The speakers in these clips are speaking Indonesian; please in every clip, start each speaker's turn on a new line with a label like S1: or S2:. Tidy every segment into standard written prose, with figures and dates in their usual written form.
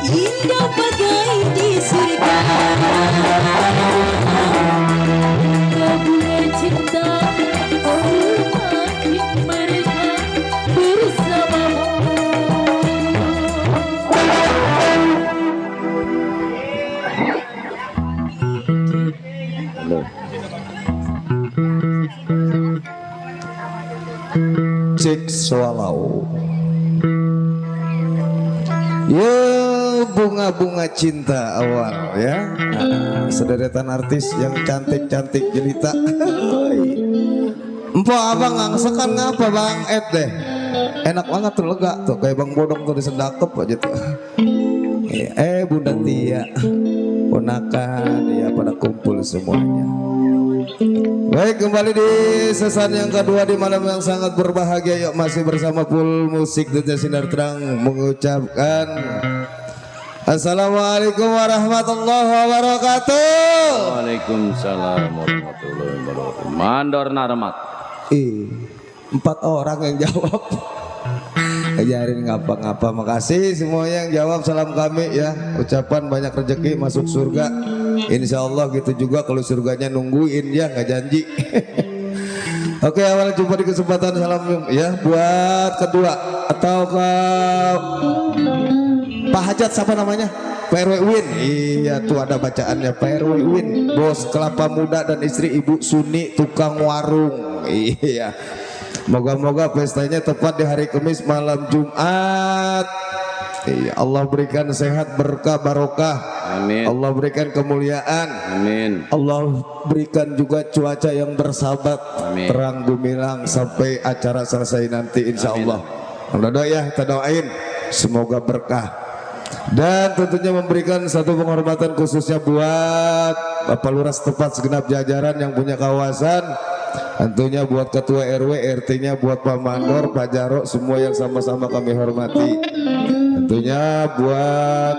S1: Indah bagai di surga. Cik Swallow. Ya bunga-bunga cinta awal ya. Sederetan artis yang cantik-cantik jelita. Empo abang ngangsekan ngapa Bang Ed deh. Enak banget tuh, lega tuh kayak Bang Bodong tuh disendakep aja tuh. Bunda Tia, ponakan ya pada kumpul semuanya. Baik, kembali di season yang kedua di malam yang sangat berbahagia. Yuk masih bersama Full Musik Dunia Sinar Terang mengucapkan Assalamualaikum warahmatullahi wabarakatuh.
S2: Waalaikumsalam warahmatullahi wabarakatuh. Mandor narmat.
S1: 4 orang yang jawab. Ajarin ngapa-ngapa. Makasih semua yang jawab salam kami ya. Ucapan banyak rezeki masuk surga. Insya Allah gitu juga, kalau surganya nungguin ya, nggak janji. Oke, awal jumpa di kesempatan salam ya buat kedua atau ke Pak Hajat siapa namanya? Pak RW Win. Iya tuh ada bacaannya, Pak RW Win, bos kelapa muda dan istri Ibu Suni tukang warung. Iya. Moga-moga pestanya tepat di hari Kamis malam Jumat. Iya, Allah berikan sehat, berkah, barokah.
S2: Amin.
S1: Allah berikan kemuliaan. Amin. Allah berikan juga cuaca yang bersahabat. Amin. Terang gemilang sampai acara selesai nanti insya Allah. Doa ya, kita doain semoga berkah. Dan tentunya memberikan satu penghormatan khususnya buat Bapak Lurah setempat segenap jajaran yang punya kawasan. Tentunya buat Ketua RW, RT-nya, buat Pak Mandor, Pak Jarok, semua yang sama-sama kami hormati. Tentunya buat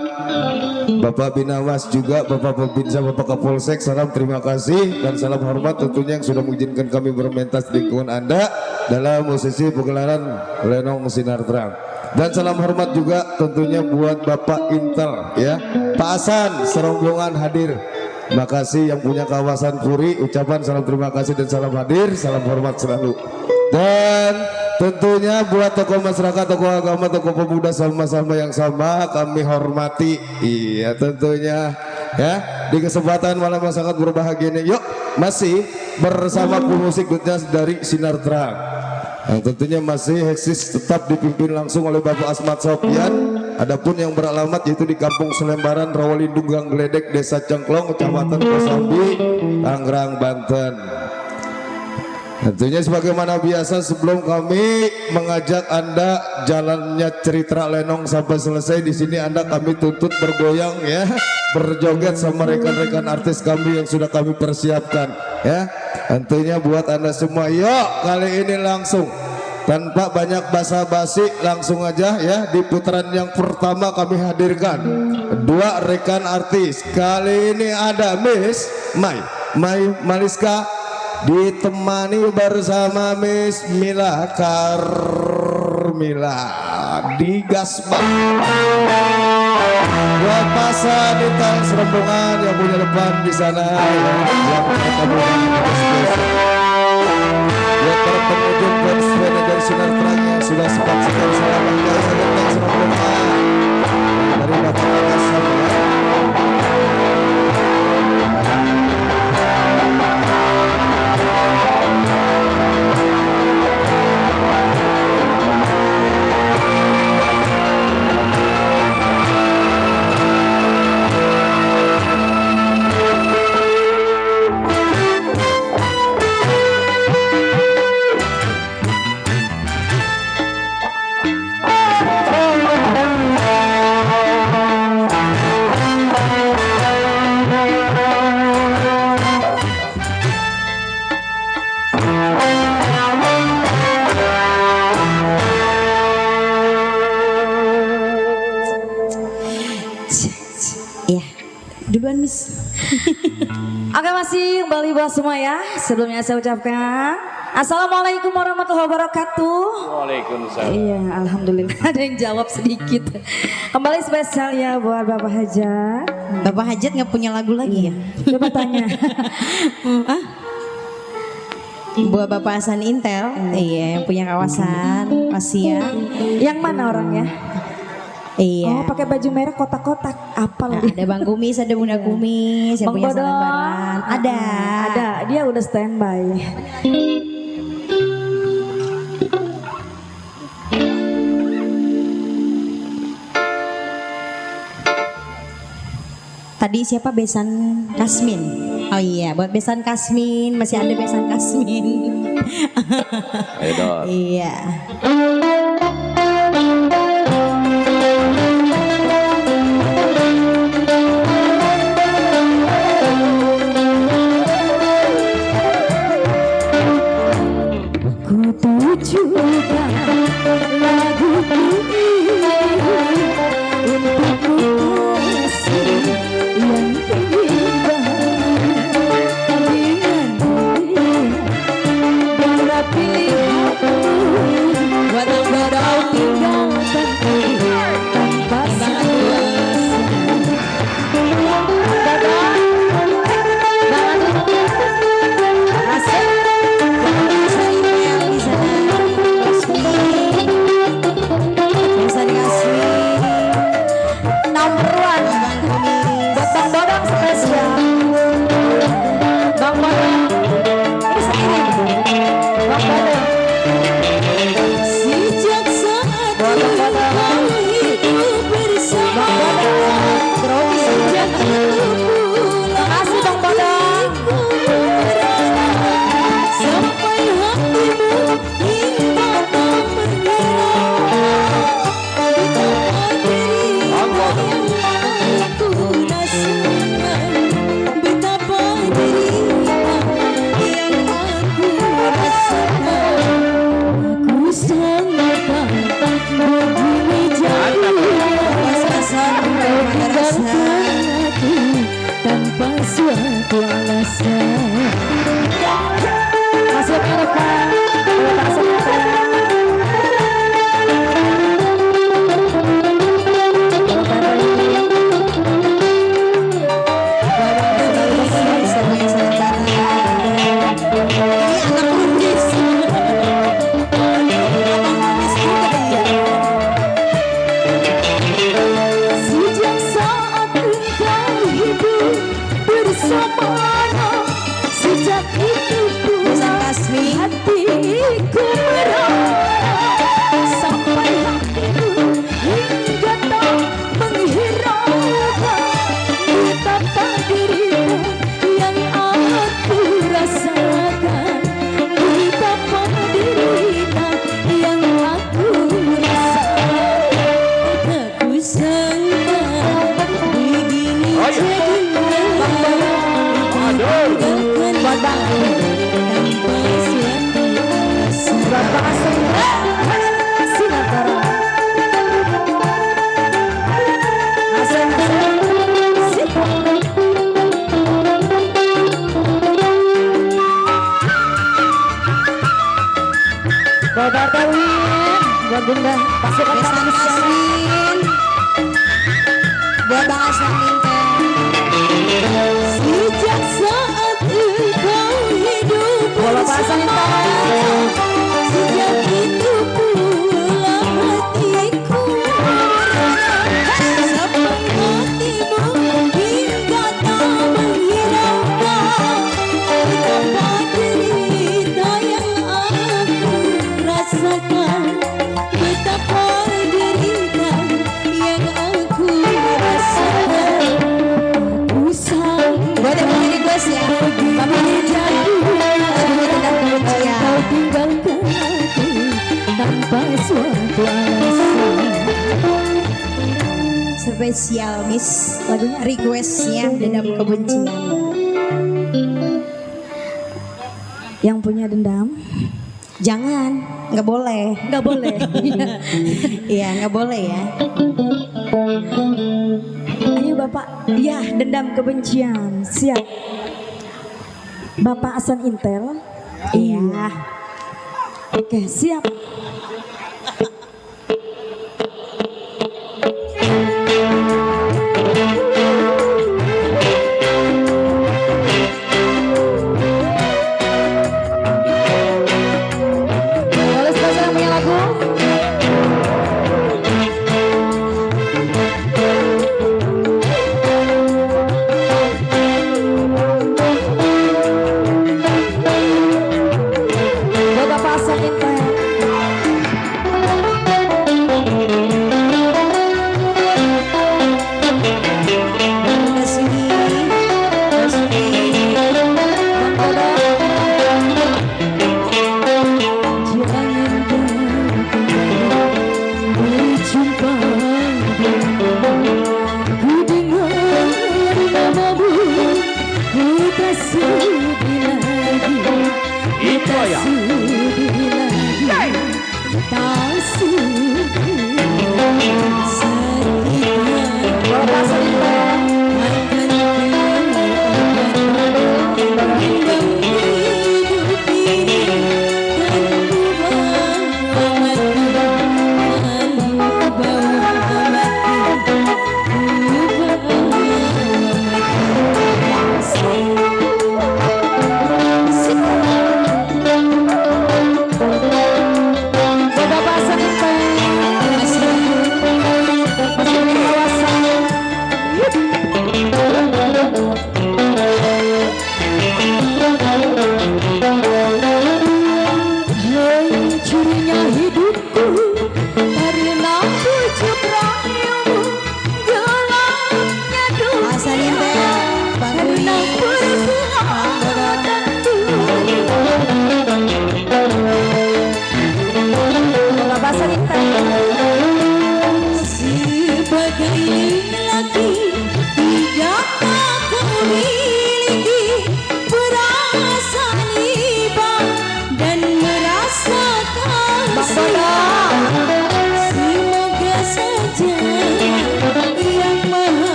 S1: Bapak Binawas juga, Bapak Pembinsa, Bapak Kapolsek, salam terima kasih dan salam hormat tentunya yang sudah mengizinkan kami bermentas di lingkungan Anda dalam musisi pegelaran Lenong Sinar Terang. Dan salam hormat juga tentunya buat Bapak Intel ya, Pak Hasan, serombongan hadir. Terima kasih yang punya kawasan Puri, ucapan salam terima kasih dan salam hadir, salam hormat selalu. Dan tentunya buat tokoh masyarakat, tokoh agama, tokoh pemuda sama-sama yang sama kami hormati. Iya tentunya ya di kesempatan malam yang sangat berbahagia ini. Yuk masih bersama pemusik Dunia dari Sinar Terang yang tentunya masih eksis tetap dipimpin langsung oleh Bapak Asmat Sofian. Adapun yang beralamat yaitu di Kampung Selembaran, Rawalindung, Gang Gledek, Desa Cengklong, Kecamatan Kosambi, Tangerang, Banten. Tentunya sebagaimana biasa sebelum kami mengajak Anda jalannya cerita Lenong sampai selesai, di sini Anda kami tuntut bergoyang ya, berjoget sama rekan-rekan artis kami yang sudah kami persiapkan ya. Tentunya buat Anda semua, yuk kali ini langsung tanpa banyak basa-basi langsung aja ya, di putaran yang pertama kami hadirkan dua rekan artis. Kali ini ada Miss Mai Maliska ditemani bersama Miss Mila Karmila di Gasbah. Buat pasan Intel serombongan yang punya depan di sana ya, yang buat para pengunjung, buat sepeda dari Sinar Terang yang sudah sekat-sekat salam Intel serombongan dari Bapak Kasam ya.
S3: Duluan Miss. Oke masih kembali buat semua ya. Sebelumnya saya ucapkan Assalamualaikum warahmatullahi wabarakatuh.
S2: Waalaikumsalam.
S3: Iya alhamdulillah ada yang jawab sedikit. Kembali spesial ya buat Bapak Hajat.
S4: Bapak Hajat nggak punya lagu lagi ya?
S3: Coba tanya.
S4: Buat Bapak Hasan Intel, iya yang punya kawasan Asia.
S3: Yang mana orangnya?
S4: Iya.
S3: Oh, pakai baju merah kotak-kotak. Apa
S4: Nah,
S3: lagi?
S4: ada Bang Kumis, ada Bunda Kumis, yang
S3: Bang
S4: punya
S3: Bodong.
S4: salambaran. Ada.
S3: Ada, dia udah standby.
S4: Tadi siapa besan Kasmin? Oh iya, buat besan Kasmin, masih ada besan Kasmin.
S2: Ayo Dor.
S4: Iya.
S3: Ku tujukan laguku ini untukmu kasih yang ingin bahagia dengan dia. Bila pilihanmu
S4: Buat Bang Bodong.
S3: tinggalkanku tanpa alasan. Dadah,
S4: Asik. Saya email di sana. Kasmin. Besan Kasmin.
S3: number one.
S4: Bang Kumis.
S3: Buat Bang Bodong spesial. Bang Bodong. Ini sendiri. Bang Bodong.
S4: Sejak saat
S3: Buat Bang Bodong.
S4: kau hidup bersama, sejak itu pula
S3: Makasih Bang Bodong.
S4: sampai hatimu hingga tak bergerak. Betapa derita yang aku rasakan, betapa derita yang aku rasakan. Aku sangka begini jauh, tinggalkan aku tanpa suatu alasan.
S3: Masih Amerika. Terima kasih.
S4: Sejak saat engkau hidup bersamanya, sejak itu pula hatiku merana, sampai hatimu hingga tak menghiraukan betapa derita yang aku rasakan, betapa derita yang aku rasakan. Aku sangka begini jadinya, tinggalkan aku tanpa suatu alasan.
S3: Buat Bang Asri. Sinatara. Asri, Buat Darwin, buat Bunda pasukan
S4: Besan Kasmin, buat Bang Asmin teh. Sejak saat engkau hidup
S3: Bola pasang
S4: bersama, sejak itu pula hatiku merana, sampai hatimu hingga tak menghiraukan betapa derita yang aku rasakan, betapa derita yang aku rasakan. Aku sangka buat yang mau request ya, Bapak Rijal,
S3: Kau tinggalkan aku tanpa suatu alasan.
S4: spesial Miss lagunya requestnya Dendam Kebencian.
S3: Yang punya dendam?
S4: Jangan, nggak boleh.
S3: Nggak boleh.
S4: Iya, nggak boleh ya.
S3: Ayo Bapak. Ya, dendam kebencian. Siap. Bapak Hasan Intel.
S4: Iya.
S3: Oke, siap. Boleh spesial yang punya lagu?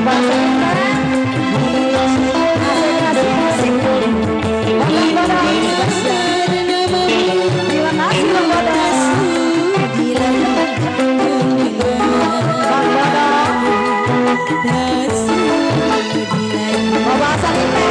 S3: Bapak Senta. Asik. Bang Bodong. Terima kasih Bang Bodong. Bang Bodong. Bapak Senta.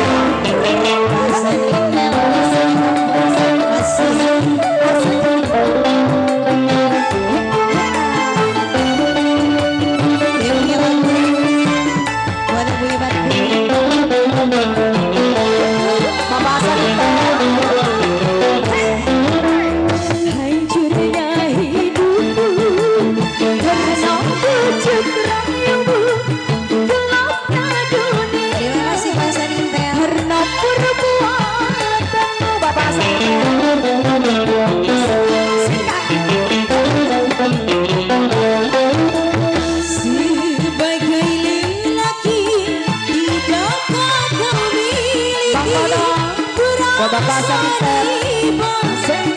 S3: Bapak Santer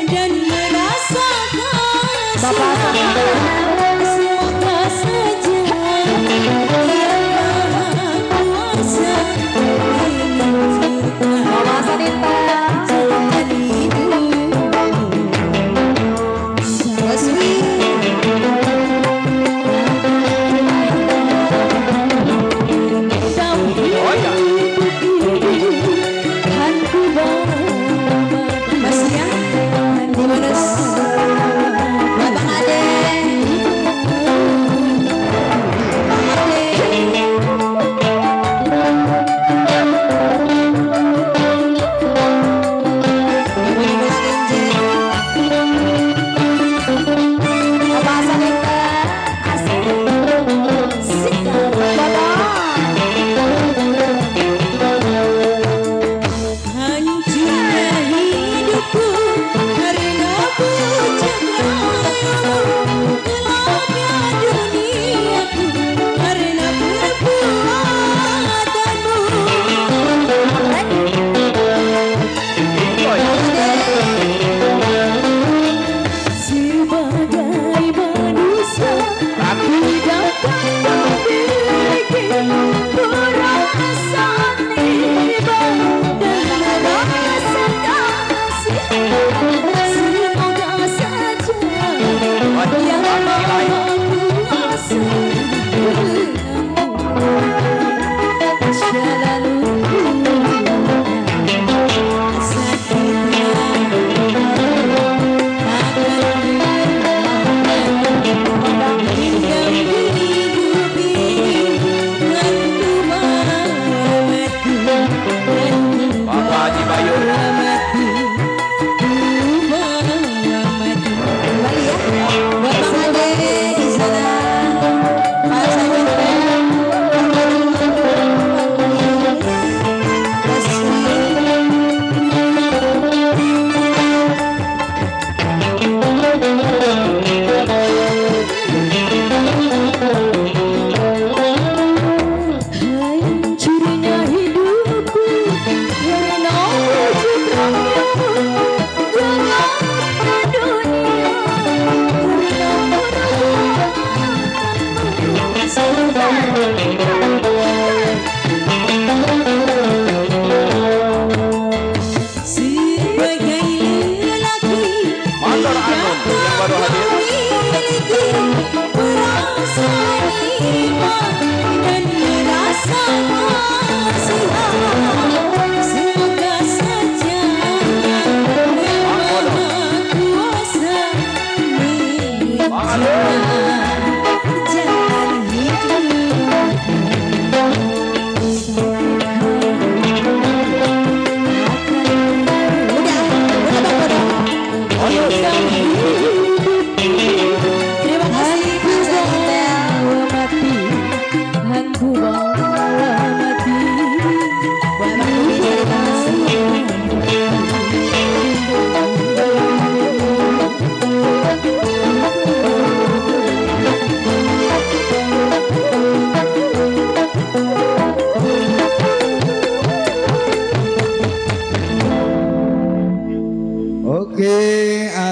S3: dan merasakan Bapak Santer semoga saja kuasa Bapak Santer dan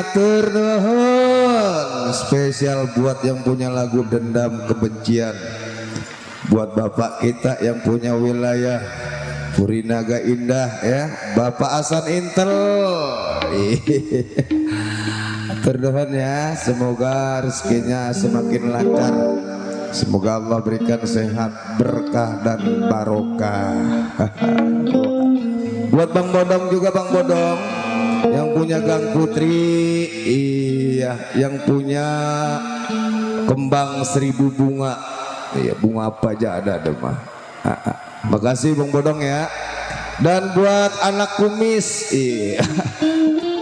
S1: Atur nuhun spesial buat yang punya lagu dendam kebencian buat bapak kita yang punya wilayah Purinaga Indah ya, Bapak Hasan Intel. Terdoakan ya, semoga rezekinya semakin lancar, semoga Allah berikan sehat, berkah dan barokah. Buat Bang Bodong juga, Bang Bodong yang punya Gang Putri, iya, yang punya kembang 1000 bunga, iya, bunga apa aja ada mah. Makasih Bang Bodong ya. Dan buat anak kumis, iya.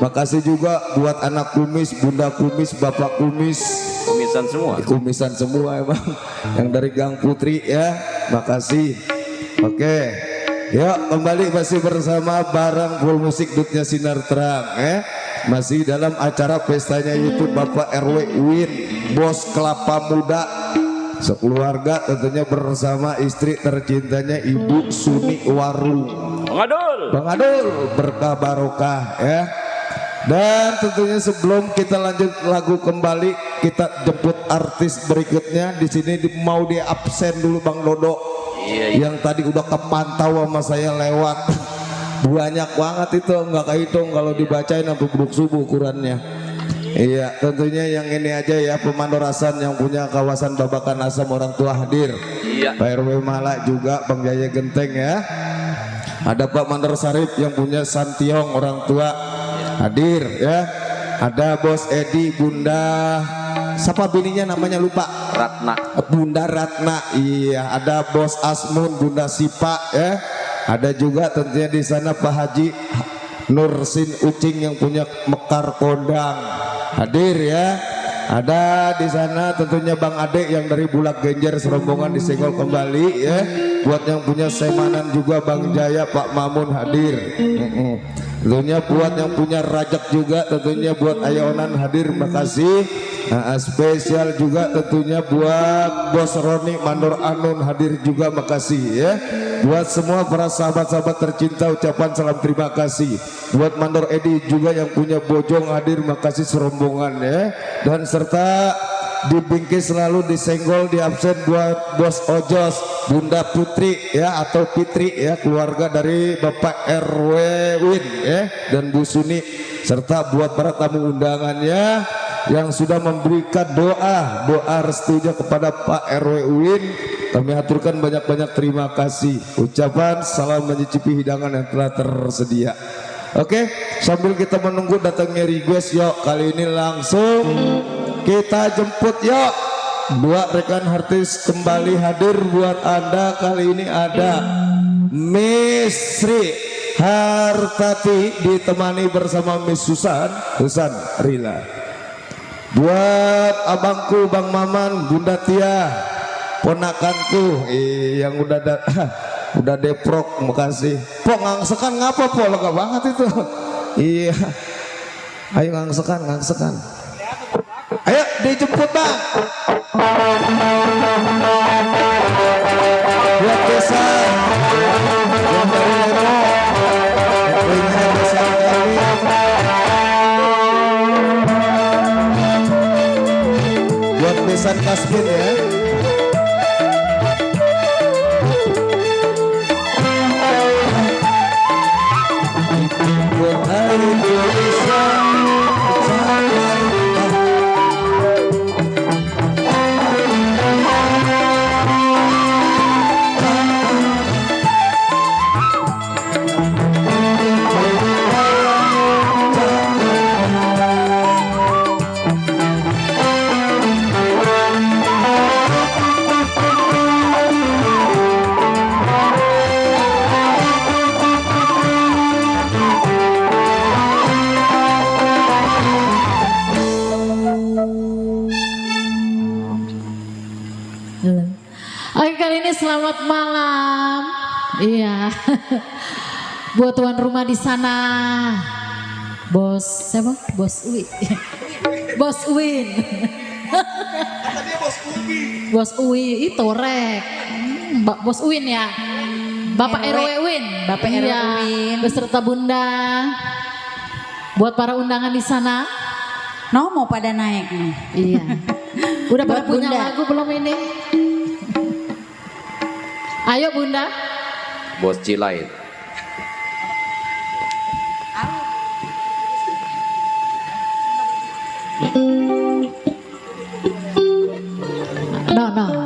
S1: Makasih juga buat anak kumis, bunda kumis, bapak kumis.
S2: Kumisan semua.
S1: Kumisan semua emang. Yang dari Gang Putri ya. Makasih. Oke. Yuk kembali masih bersama barang full musik Dutnya Sinar Terang ya. Masih dalam acara pestanya YouTube Bapak RW Win, Bos Kelapa Muda. Sekeluarga tentunya bersama istri tercintanya Ibu Suni Warung. Bang Adul berkah barokah ya. Dan tentunya sebelum kita lanjut lagu kembali, kita jemput artis berikutnya. Di sini mau di absen dulu Bang Dodo. Iya. Yang tadi udah kepantau sama saya lewat. Banyak banget itu, nggak kehitung kalau dibacain sampai buruk subuh ukurannya. Iya, tentunya yang ini aja ya, Pemandorasan yang punya kawasan Babakan Asam orang tua hadir. Iya. Pak RW Malak juga, Bang Jaya Genteng ya. Ada Pak Mandor Sarip yang punya Santiong orang tua hadir ya. Ada Bos Edi, Bunda siapa bininya namanya lupa,
S2: Ratna.
S1: Bunda Ratna. Iya, ada Bos Asmun, Bunda Sipa ya. Ada juga tentunya di sana Pak Haji Nursin Ucing yang punya Mekar Kondang hadir ya. Ada di sana tentunya Bang Ade yang dari Bulak Genjer serombongan disenggol kembali ya. Buat yang punya Semanan juga Bang Jaya, Pak Mamun hadir. Tentunya buat yang punya Rajak juga, tentunya buat Ayonan hadir, makasih. Spesial juga tentunya buat Bos Roni Mandor Anun hadir juga, makasih ya. Buat semua para sahabat-sahabat tercinta ucapan salam terima kasih. Buat Mandor Edi juga yang punya Bojong hadir, makasih serombongan ya. Dan serta dibingkis selalu disenggol di absen buat Bos Ojos, Bunda Putri ya atau Fitri ya, keluarga dari Bapak RW Win ya, dan Bu Suni, serta buat para tamu undangannya yang sudah memberikan doa restunya kepada Pak RW Win. Kami aturkan banyak-banyak terima kasih. Ucapan salam menyicipi hidangan yang telah tersedia. Oke, sambil kita menunggu datangnya request, yuk kali ini langsung kita jemput yuk. Dua rekan artis kembali hadir buat Anda. Kali ini ada Miss Sri Hartati ditemani bersama Miss Susan Rila. Buat abangku Bang Maman, Bunda Tia, ponakanku yang udah deprok, makasih. Pok ngangsekan ngapa po, lega banget itu. Iya. Ayo ngangsekan. Ayo dijemput Bang. Buat desa yang dari Lemo, yang desa kami. Buat besan Kasmin ya. Buat hari Indonesia.
S5: Oke, kali ini selamat malam. Iya. Buat tuan rumah di sana. Bos siapa? Bos Uwi. Bos Uwin. Bos Uwi itu rek. Bos Uwin ya. Bapak RW Win.
S3: Bapak RW
S5: Iya,
S3: Win.
S5: beserta Bunda. Buat para undangan di sana.
S3: No, mau pada naik nih.
S5: Iya. Udah pada
S3: Buat
S5: punya
S3: Bunda.
S5: lagu belum ini? Ayo Bunda.
S2: Bos Cilait.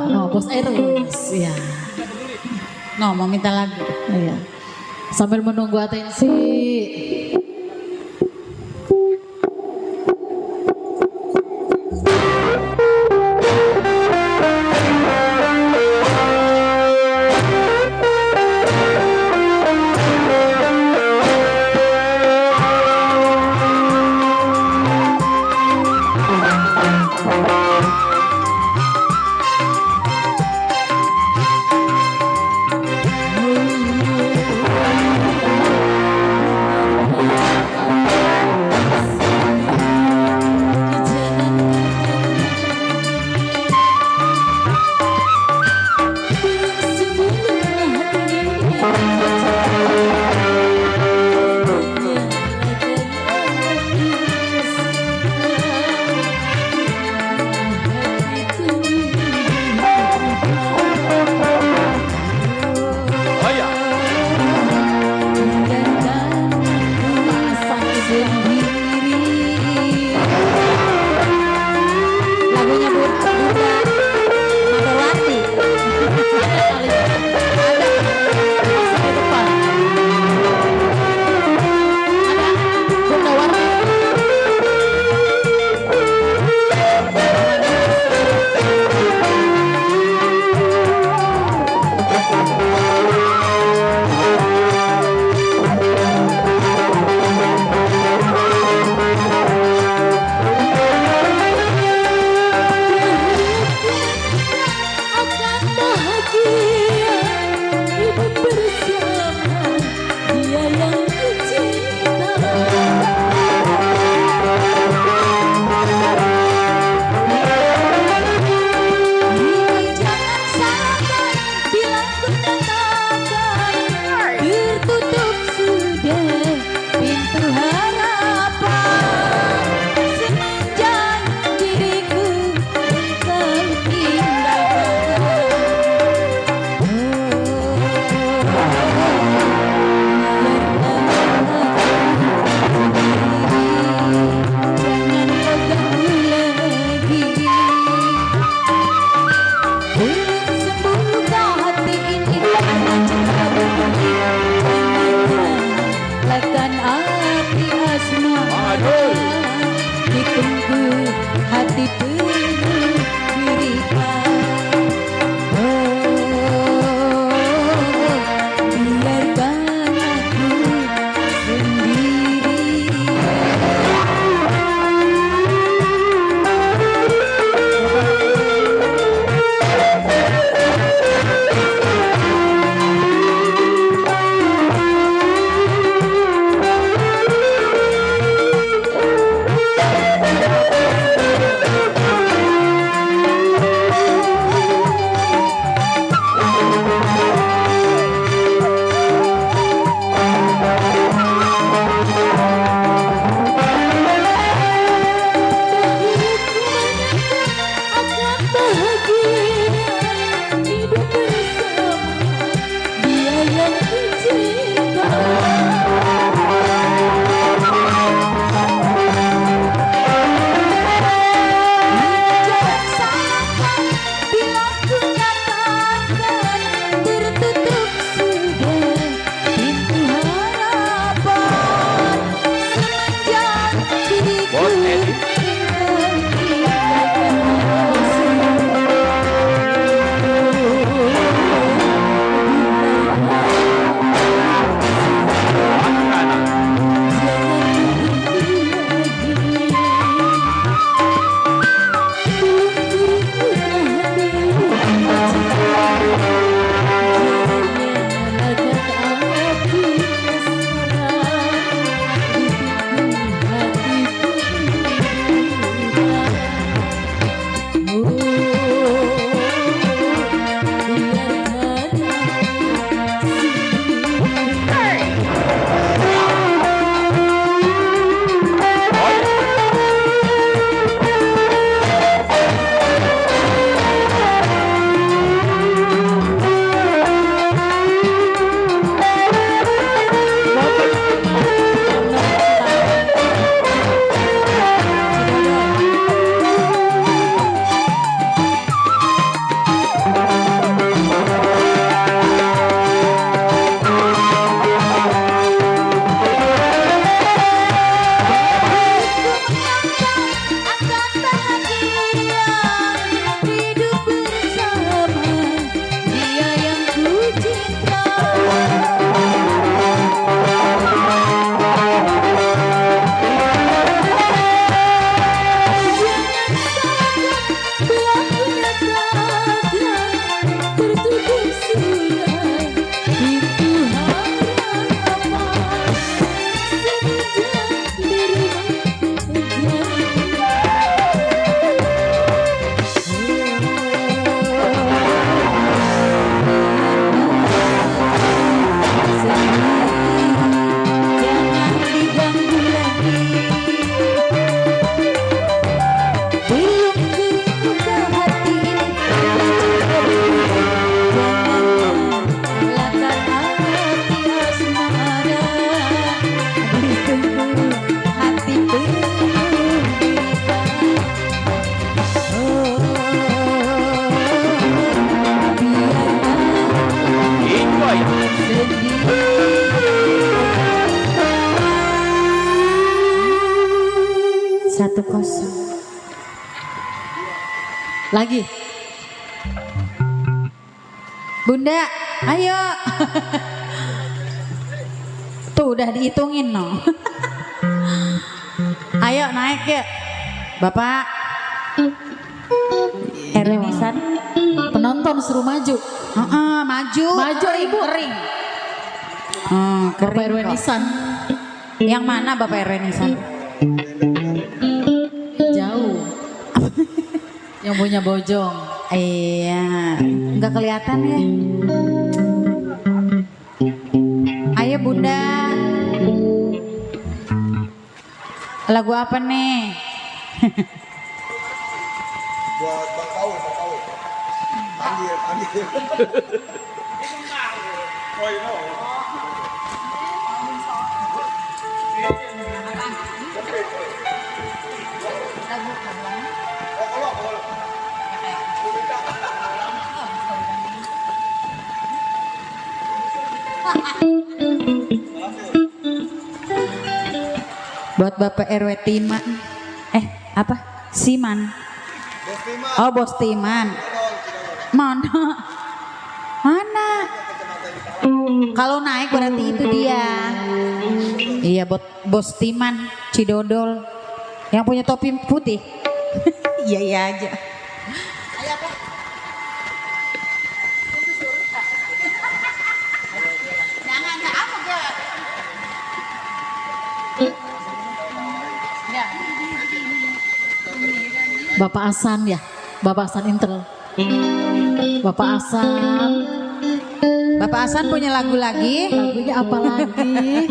S5: No, Bos Eros. Iya.
S6: No, mau minta lagu.
S5: Iya. Sambil menunggu atensi.
S4: Lagunya Bunda Magawati.
S3: Satu kosong.
S5: Lagi.
S6: Bunda, ayo. Tuh udah dihitungin no. Ayo naik ya. Bapak.
S3: Erenisan.
S5: Penonton suruh maju.
S6: Maju.
S5: Maju,
S6: kering,
S5: Ibu.
S6: Kering.
S5: Bapak
S6: Kering
S5: RW
S6: kok.
S5: Nisan.
S6: Yang mana Bapak Erenisan?
S5: Jauh. Yang punya bojong.
S6: Iya, nggak kelihatan ya. Ayo Bunda. Lagu apa nih?
S1: Buat Bang Paul. Panggil.
S6: Buat Bapak RW Timan. Apa? Siman. Oh, Bos Timan. Mana? Mana? Kalau naik berarti itu dia. Iya, Bos Timan, Cidodol. Yang punya topi putih. Iya aja.
S5: Bapak Asan ya. Bapak Asan Intel. Bapak Asan.
S6: Bapak Hasan punya lagu lagi?
S5: Lagunya apa lagi?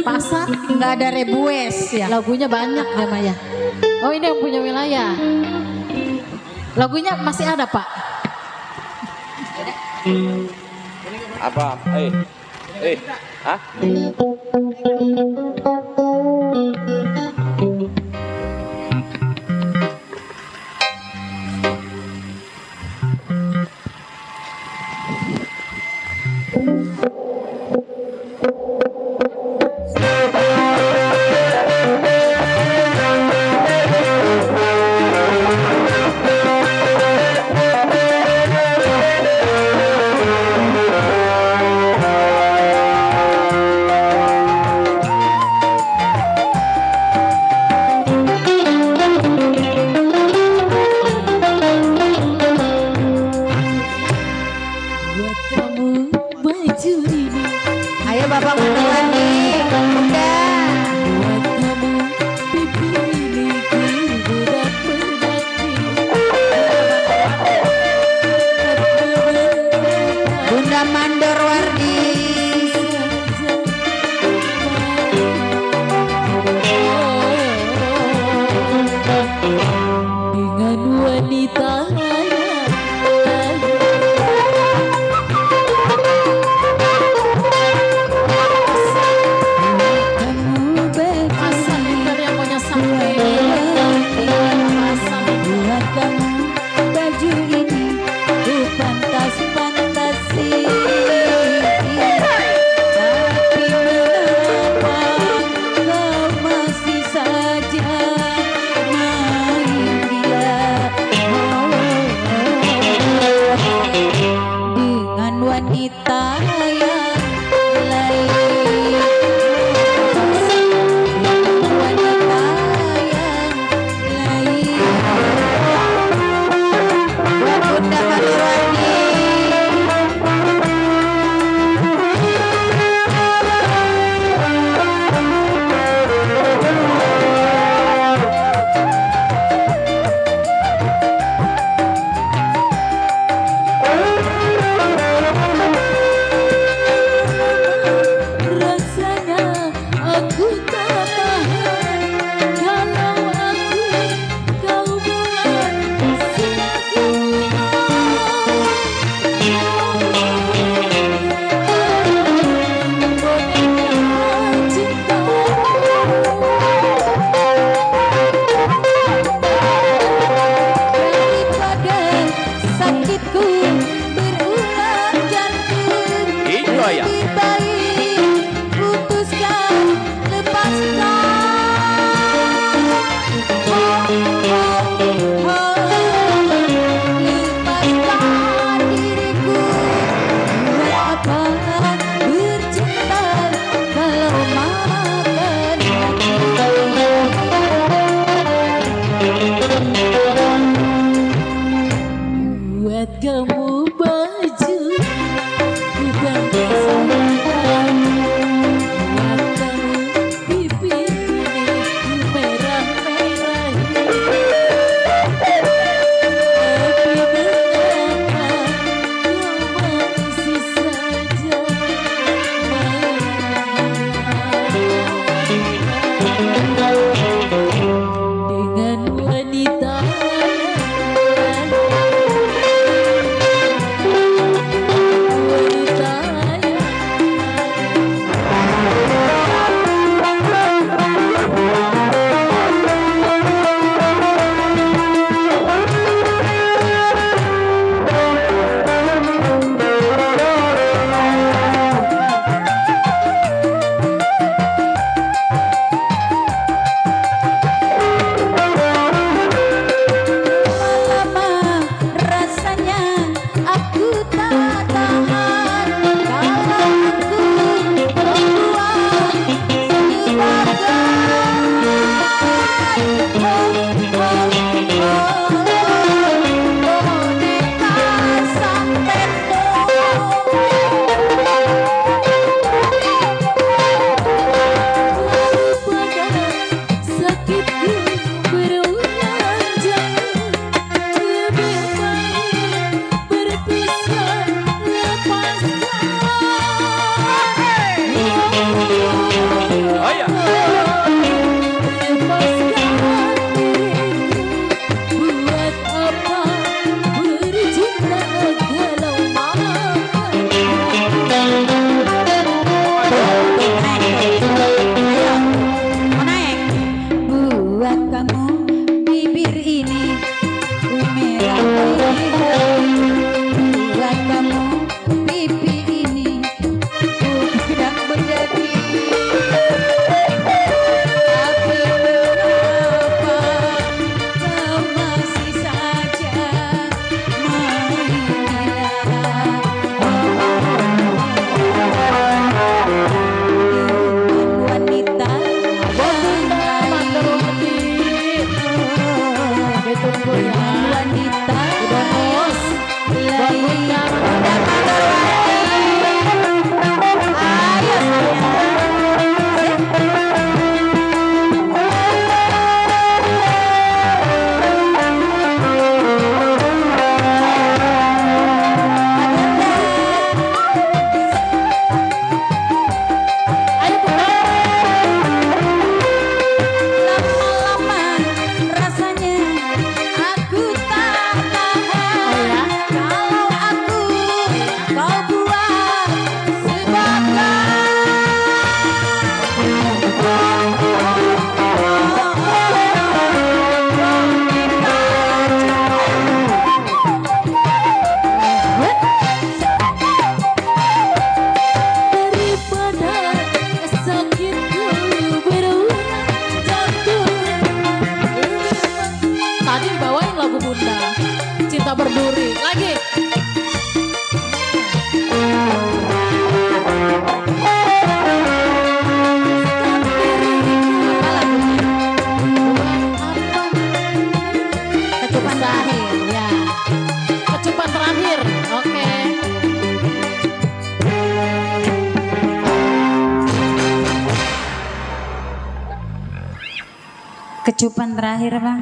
S5: Pak Asan.
S6: Nggak ada Rebues ya?
S5: Lagunya banyak ya Maya. Oh ini yang punya wilayah. Lagunya masih ada Pak.
S2: Apa? Hah?
S6: Ayo Bapak munduran nih. Udah. Bunda Mandor Wardi.
S5: Dengan wanita Asan Intel yang punya sampai Asan
S3: Buat kamu baju ini ku pantas-pantasi. Tapi mengapa kau masih saja main gila dengan wanita yang lain. Wanita yang lain. Buat Bunda Mandor Wardi.
S2: Ayo ayah.
S6: Lebih baik putuskan, lepaskan. Lepaskan diriku. Buat apa bercinta kalau makan
S5: Buat kamu baju bukan kesalahan. Buat kamu pipi merah-merah. Tapi mengapa kau masih saja dengan wanita
S6: lama rasanya aku tak tahan kalau aku membuat boneka sakitku berulang jauh. Lebih baik berpisah, lepaskan.
S2: Ayah.
S6: Lepaskan diriku. Buat apa bercinta kalau buat kamu bibir ini merah. Buat kamu pipi ini budak berdaki. Tapi mengapa kau masih saja wanita wanita lama-lama rasanya aku tak tahan kalau aku kau buat daripada sakitku berulang jatuh.
S5: Tadi dibawain lagu Bunda Cinta Berduri lagi.
S6: kecupan terakhir.
S5: Ya, kecupan terakhir. Oke.
S6: Kecupan terakhir bang.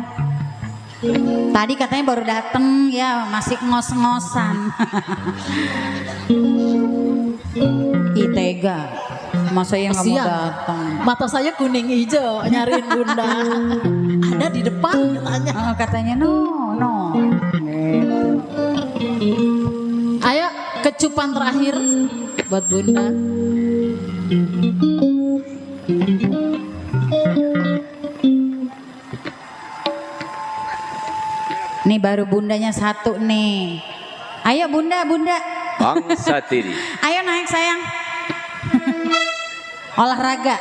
S6: Tadi katanya baru dateng ya masih ngos-ngosan. Itega. Masa yang nggak mau
S5: Kasihan.
S6: datang?
S5: Mata saya kuning hijau nyariin Bunda. Ada di depan katanya.
S6: Oh, katanya no.
S5: Ayo kecupan terakhir buat Bunda.
S6: Nih baru bundanya satu nih. Ayo bunda.
S2: Bangsa Tiri.
S6: Ayo naik sayang. olahraga.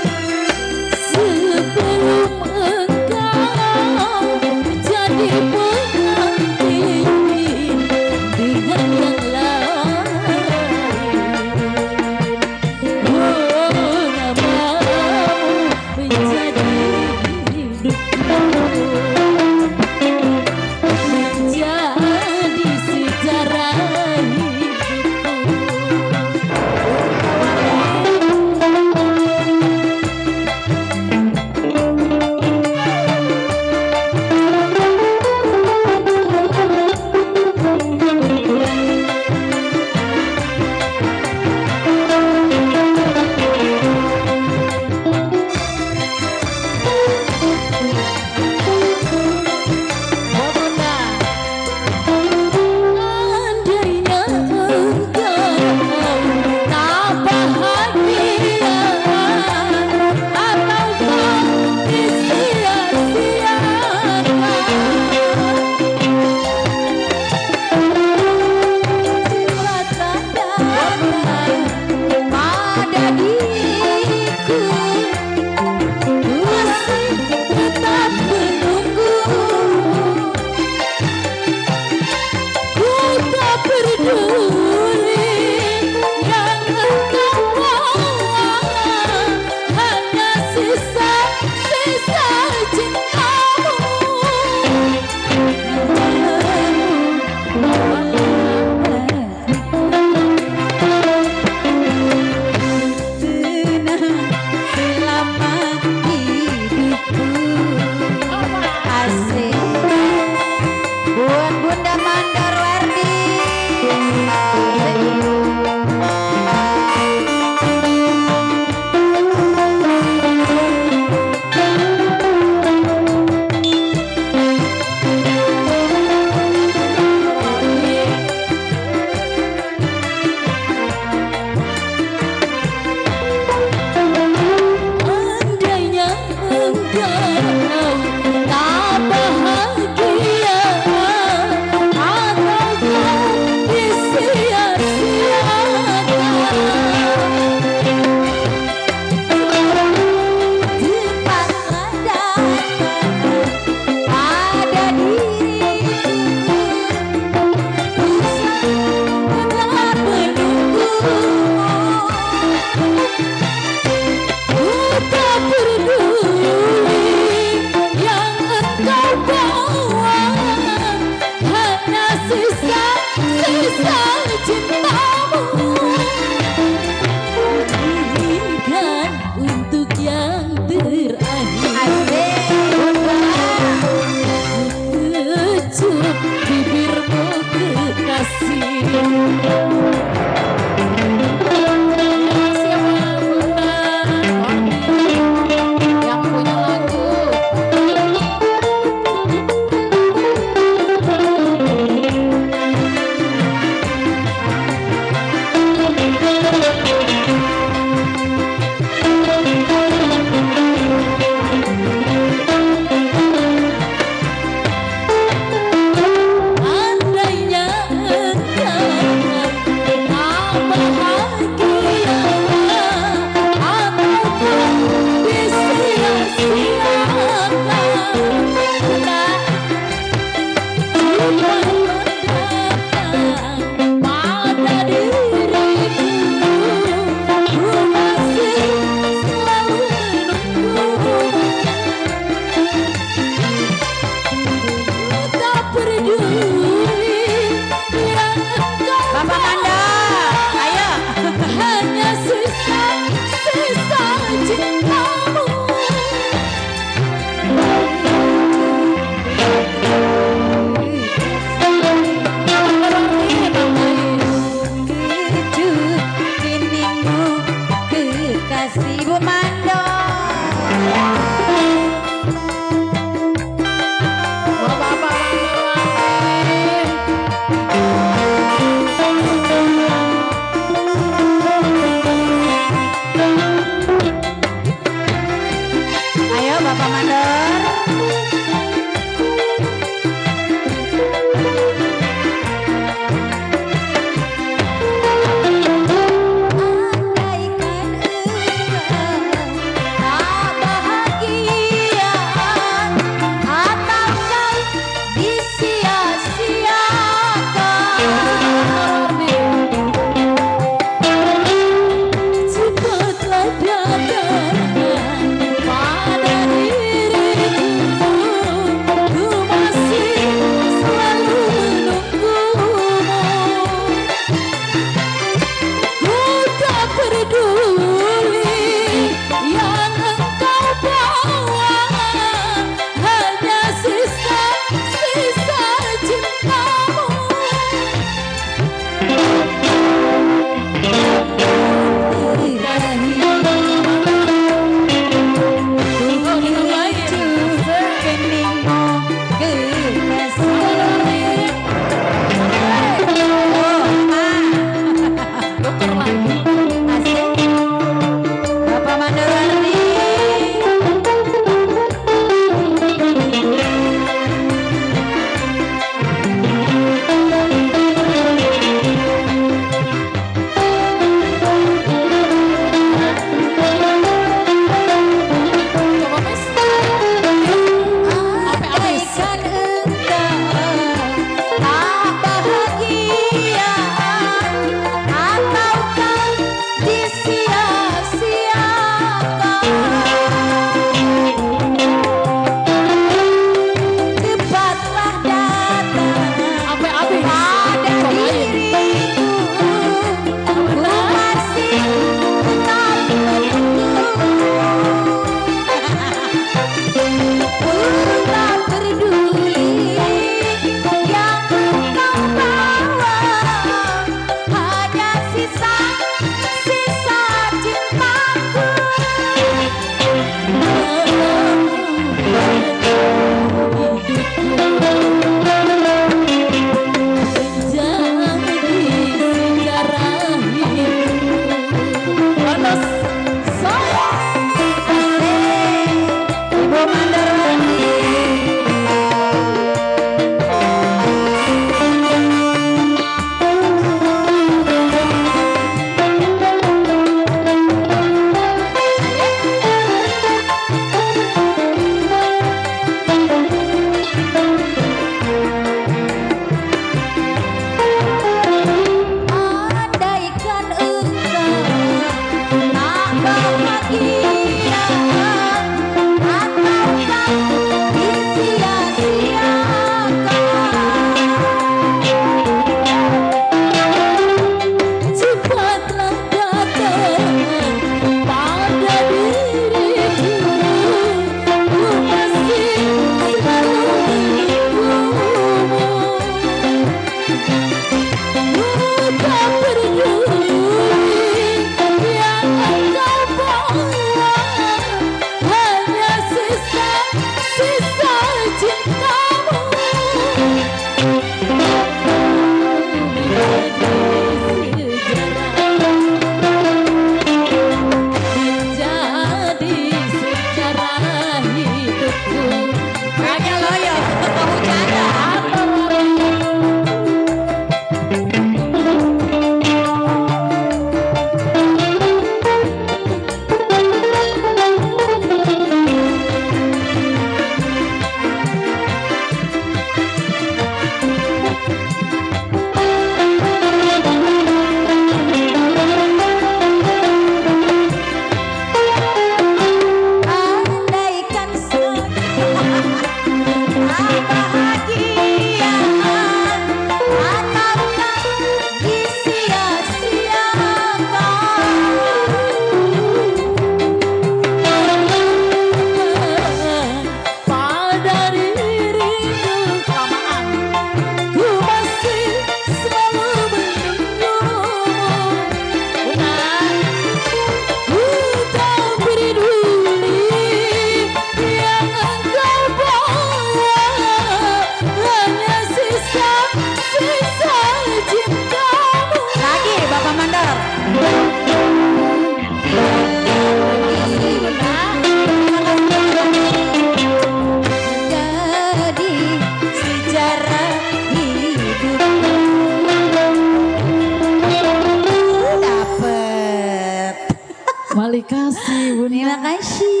S5: Makasih Bunda.
S6: Terima kasih.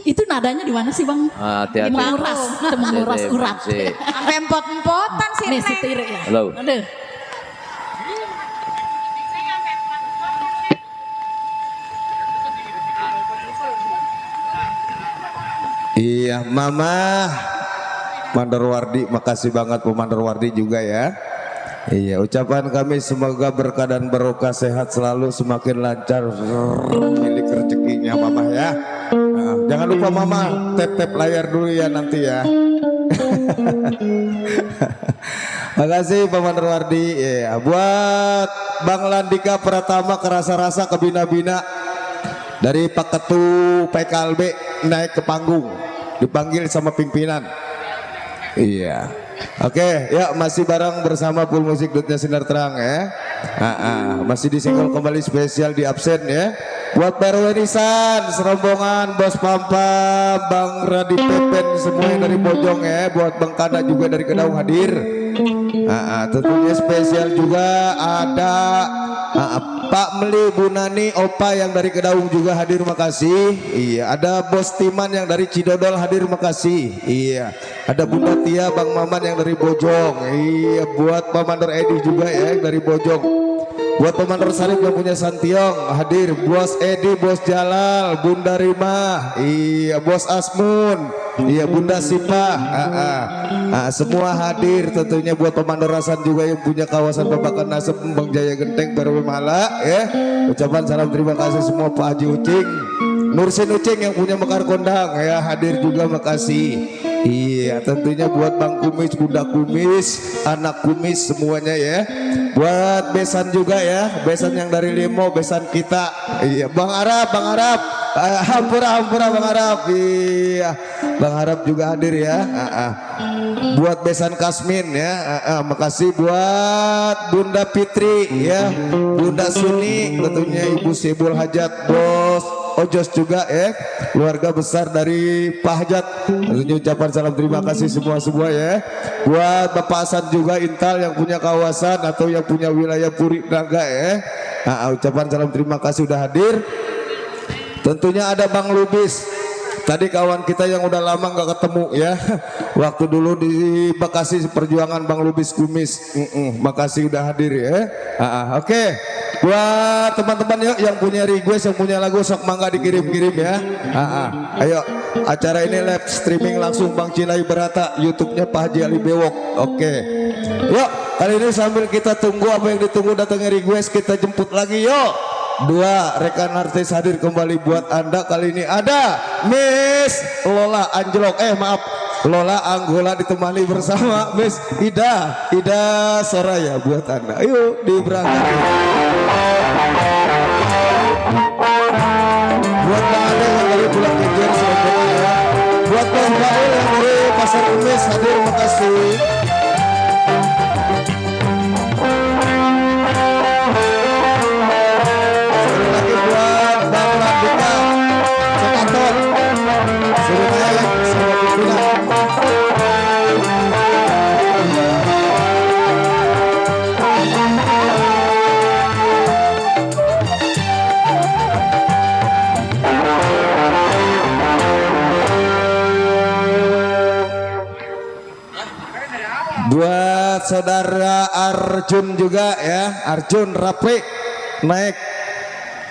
S5: Itu nadanya di mana sih Bang?
S2: Hati-hati.
S5: Menguras, menguras urat.
S6: Sampai empot-empotan sih
S5: Nih
S6: Neng.
S5: setir ya.
S2: Halo.
S5: Aduh.
S1: Iya, Mama Mandarwardi, makasih banget Bu Mandarwardi juga ya. Iya, ucapan kami semoga berkah dan barokah, sehat selalu, semakin lancar milik rezekinya Mama ya. Nah, jangan lupa Mama tap layar dulu ya nanti ya. Makasih Pak Mandarwardi. Ya, buat Bang Landika Pratama kerasa-rasa kebina-bina dari Pak Ketua PKLB naik ke panggung, dipanggil sama pimpinan. Iya. Oke, ya masih bareng bersama Full Musik Dutnya Sinar Terang ya. Masih di single kembali spesial di absen ya. Buat Perwenisan, serombongan Bos Pampa, Bang Radi Pepen semuanya dari Bojong ya. Buat Bang Kada juga dari Kedaung hadir. Tentunya spesial juga ada Pak Meli, Bu Nani, Opa yang dari Kedaung juga hadir, makasih. Iya, ada Bos Timan yang dari Cidodol hadir, makasih. Iya, ada Bunda Tia, Bang Maman yang dari Bojong. Iya, buat Pak Mandor Edi juga ya yang dari Bojong. Buat Pak Mandor Sarif yang punya Santiong hadir, Bos Edi, Bos Jalal, Bunda Rima, iya, Bos Asmun, iya, Bunda Sipa, semua hadir. Tentunya buat Pemandorasan juga yang punya kawasan Babakan Nasem, Bang Jaya Genteng, Baru Mala ya. Ucapan salam terima kasih semua Pak Haji Ucing, Nursin Ucing yang punya Mekar Kondang ya hadir juga, makasih. Iya, tentunya buat Bang Kumis, Bunda Kumis, anak Kumis semuanya ya. Buat besan juga ya, besan yang dari Limo, besan kita. Iya, Bang Arab, hampura Bang Arab. Iya, Bang Arab juga hadir ya. Buat besan Kasmin ya, makasih. Buat Bunda Fitri ya, Bunda Suni, tentunya Ibu Sebul Hajat, Bos Ojos juga ya, keluarga besar dari Pak Hajat. Tentunya ucapan salam terima kasih semua ya. Buat Bapak Hasan juga Intal yang punya kawasan atau yang punya wilayah Puri Naga ya. Ucapan salam terima kasih udah hadir. Tentunya ada Bang Lubis. Tadi kawan kita yang udah lama nggak ketemu ya. Waktu dulu di Bekasi perjuangan Bang Lubis Kumis. Makasih udah hadir ya. Oke. Buat teman-teman yuk yang punya request, yang punya lagu, sok mangga dikirim-kirim ya. Ayo, acara ini live streaming langsung Bang Cilai Berata, YouTube-nya Pak Haji Ali Bewok. Oke. Yuk, kali ini sambil kita tunggu apa yang ditunggu datangnya request, kita jemput lagi yuk. Dua rekan artis hadir kembali buat Anda. Kali ini ada Miss Lola Anjlok, Lola Anggola ditemani bersama Miss Ida Soraya buat Anda. Ayo diberangkatkan. Buat Bang Ade yang dari Pulau Kejer selanjutnya ya. Buat Bang Baul yang dari Pasar Kemis hadir, makasih. Sekali lagi buat Bang Landika Cekaton, suruh naik sama pimpinan. Buat saudara Arjun juga ya, Arjun Rapi naik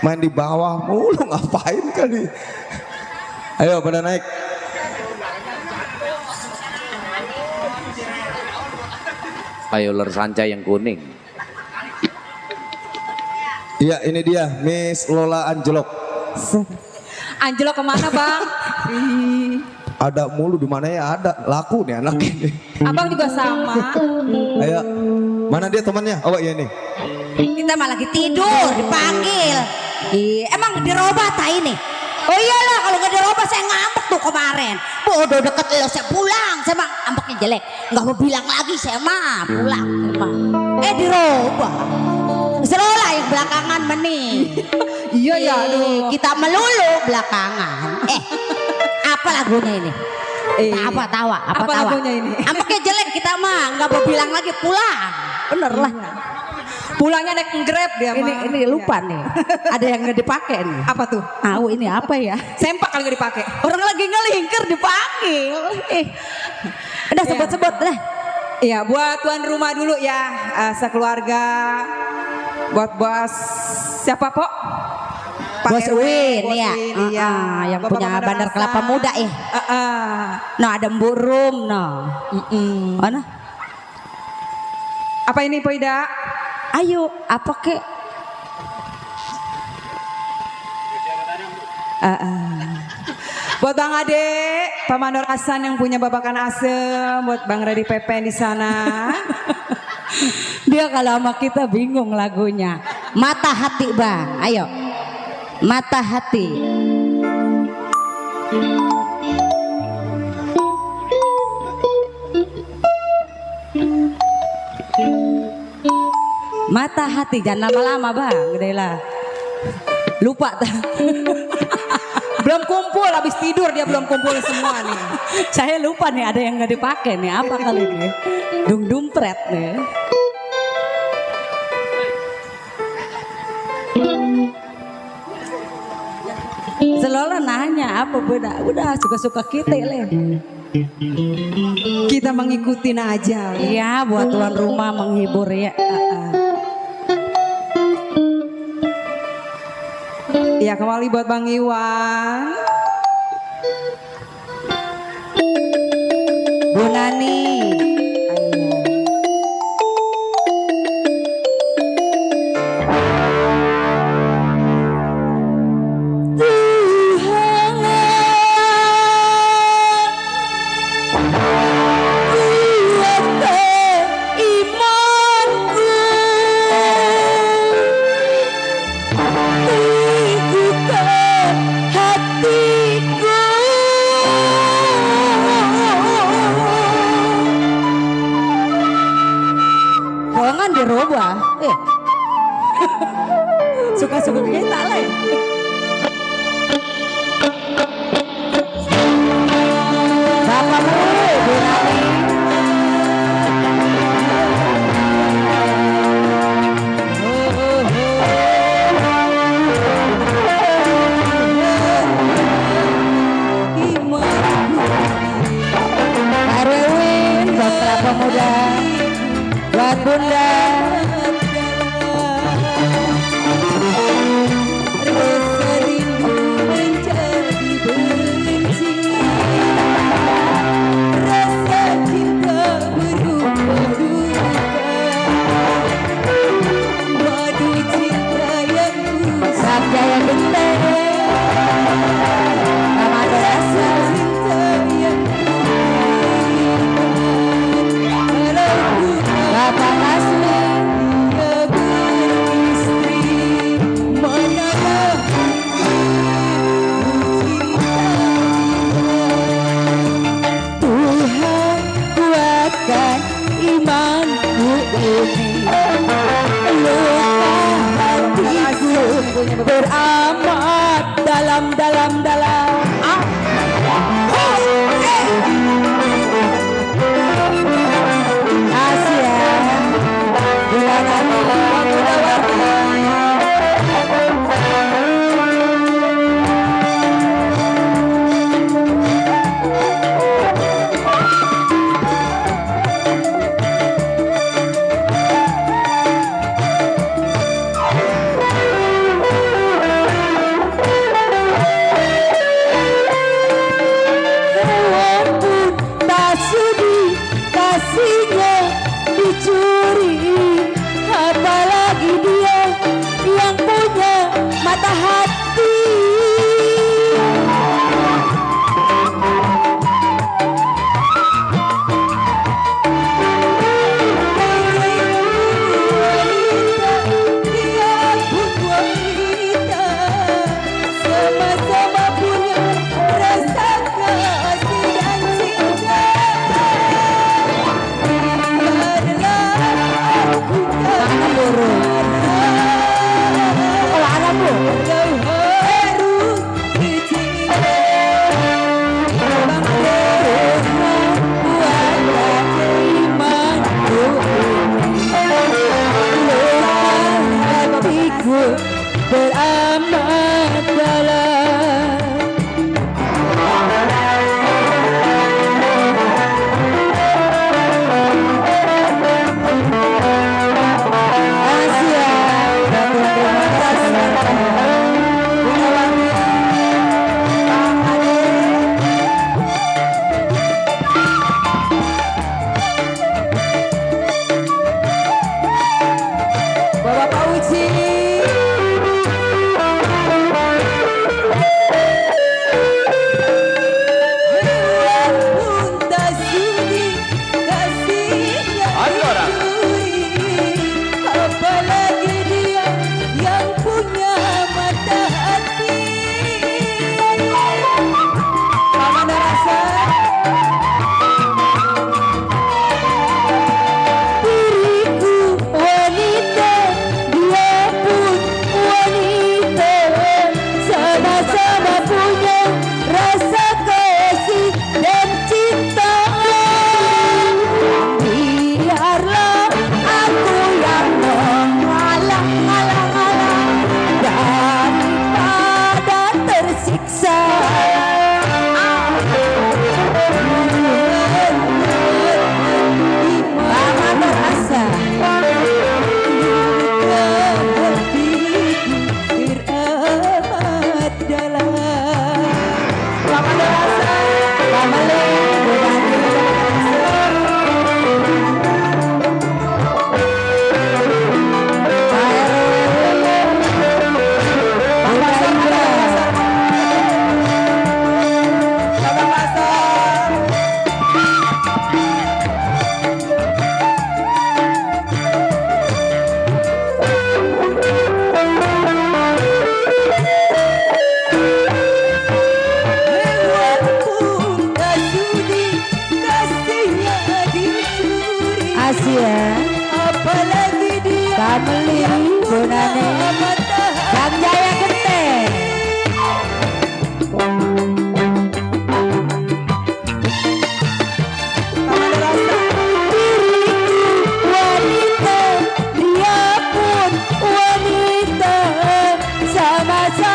S1: main di bawah mulu, ngapain kali? Ayo pada naik.
S2: Ayo ler sanca yang kuning.
S1: Iya, ini dia Miss Lola Anjlok.
S3: Anjlok kemana Bang?
S1: Ada mulu, di mana ya ada, laku nih anak ini.
S3: Abang juga sama.
S1: Ayo, mana dia temannya? Oh iya nih.
S6: Kita malah lagi tidur, dipanggil. Emang dirobah tak ini? Oh iyalah, kalau nggak dirobah saya ngambek tuh kemarin. Bodoh deket lo, saya pulang. Saya mah ngambeknya jelek. Nggak mau bilang lagi, saya mah pulang. Dirobah. Serola yang belakangan menih.
S3: Iya ya, aduh.
S6: Kita melulu belakangan. Apa lagunya ini? Apa tawa?
S3: Apa lagunya ini?
S6: Ngambeknya jelek kita mah, nggak mau bilang lagi pulang. Bener lah. Pulangnya naik Grab dia mah.
S4: Ini lupa nih. Ada yang nggak dipakai nih.
S6: Apa tuh?
S4: Ini apa ya?
S6: Sempak kali nggak dipakai.
S4: Orang lagi ngelingker dipanggil. Udah
S6: Ya.
S4: sebut-sebut dah.
S6: Iya, buat tuan rumah dulu ya, sekeluarga. Buat bos siapa Pok? Pak
S4: Bos
S6: RW,
S4: Uwin,
S6: Bos
S4: ya.
S6: Uwin, iya.
S4: Yang
S6: Bapak
S4: punya Bandar
S6: Madrasah.
S4: Kelapa Muda ya. No ada Mbak Rum no. Mana?
S6: Apa ini Poida?
S4: Ayo, apa kek?
S6: Buat Bang Ade, Pak Mandor Hasan yang punya babakan asem, buat Bang Redi Pepe di sana.
S4: Dia kalau sama kita bingung lagunya. Mata hati bang, ayo. Mata hati. Mata hati, jangan lama-lama bang, gede lah. Lupa tak?
S6: Belum kumpul, habis tidur dia belum kumpul semua nih.
S4: Saya lupa nih ada yang nggak dipakai nih, apa kali ini? Dung dumpret nih. Selalu nanya apa beda, udah suka-suka kita le.
S6: Kita mengikutin aja.
S4: Iya buat tuan rumah menghibur ya.
S6: Ya kembali buat Bang Iwan.
S4: Bu Nani. Jangan dirubah. Suka-suka kita lah. Bapak Bu Nani. Pak Erwin, buat Kelapa Muda, buat Bunda. Jaya Benteng, Mama Desa, Bapak Kasmi, Tuhan kuatkan imanku ini. Beramat dalam. Asia, bulan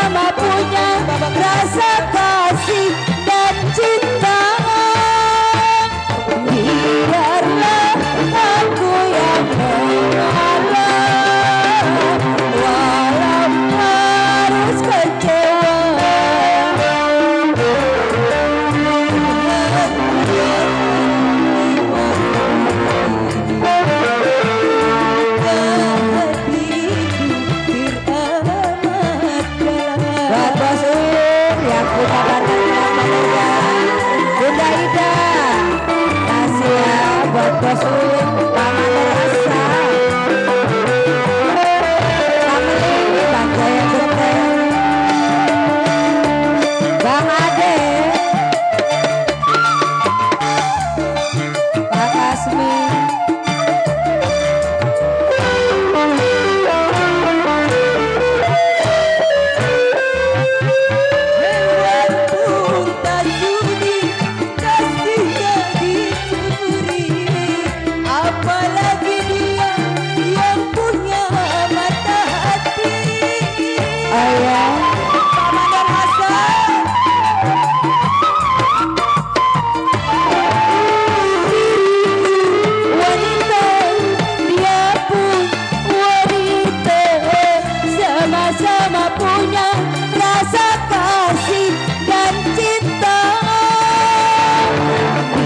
S4: sama-sama punya rasa kasih dan cinta. Biarlah aku yang mengalah, walau harus kecewa. Buat Bos Uin yang punya badannya Bunda Ida, kasih ya buat Bos Uin, Mama Terasa, family Bang Jaya Gede, Bang Ade, Pak Kasmi. Apalagi dia yang punya mata hati. Ayah Pamandan Hasan. Wanita, dia pun wanita, sama-sama punya rasa kasih dan cinta.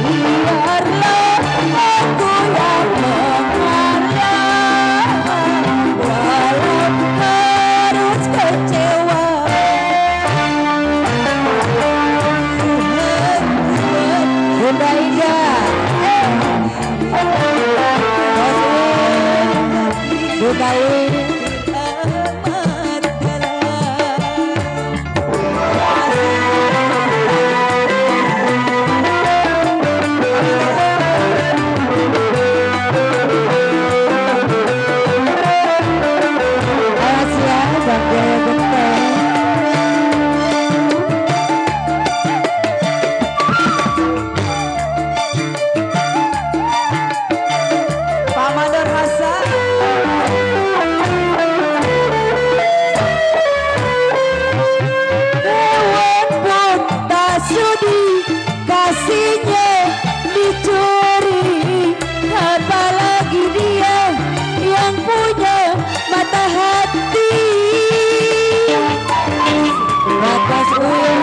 S4: Biarlah aku yang mengalah, walau harus kecewa. Bunda Ida, Bos Uin, Bunda Uin. Makasih ya Bang Jaya Gede. Pamandan Hasan. Hewan pun tak sudi kasihnya dicuri, apalagi dia yang punya mata hati. Batas Uin,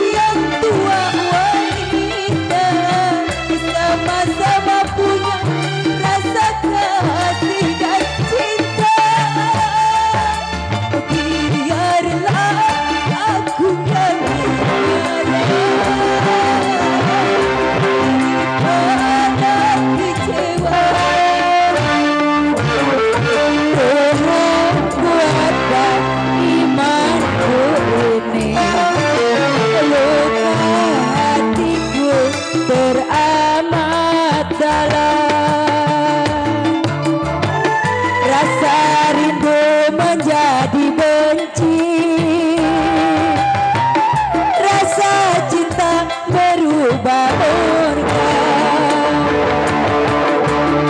S4: yang tua wanita, sama-sama punya rasa kasih dan cinta. Biarlah aku yang mengalah, kecewa. Kuatkan imanku ini, luka hatiku teramat dalam. Rasa rindu menjadi benci, rasa cinta berubah murka.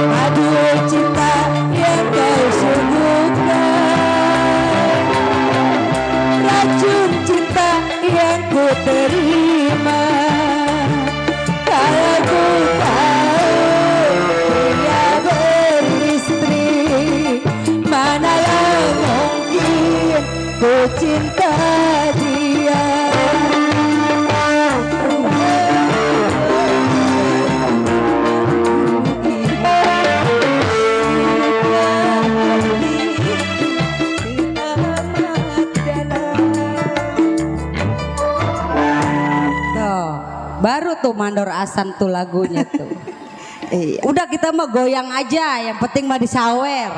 S4: Aduh cinta yang kau sungguhkan, racun cinta yang ku terima. Kalau ku tahu dia beristri, manalah mungkin ku cinta dia. Tuh, baru tuh Mandor Hasan tuh lagunya tuh. Udah kita mah goyang aja, yang penting mah disawer.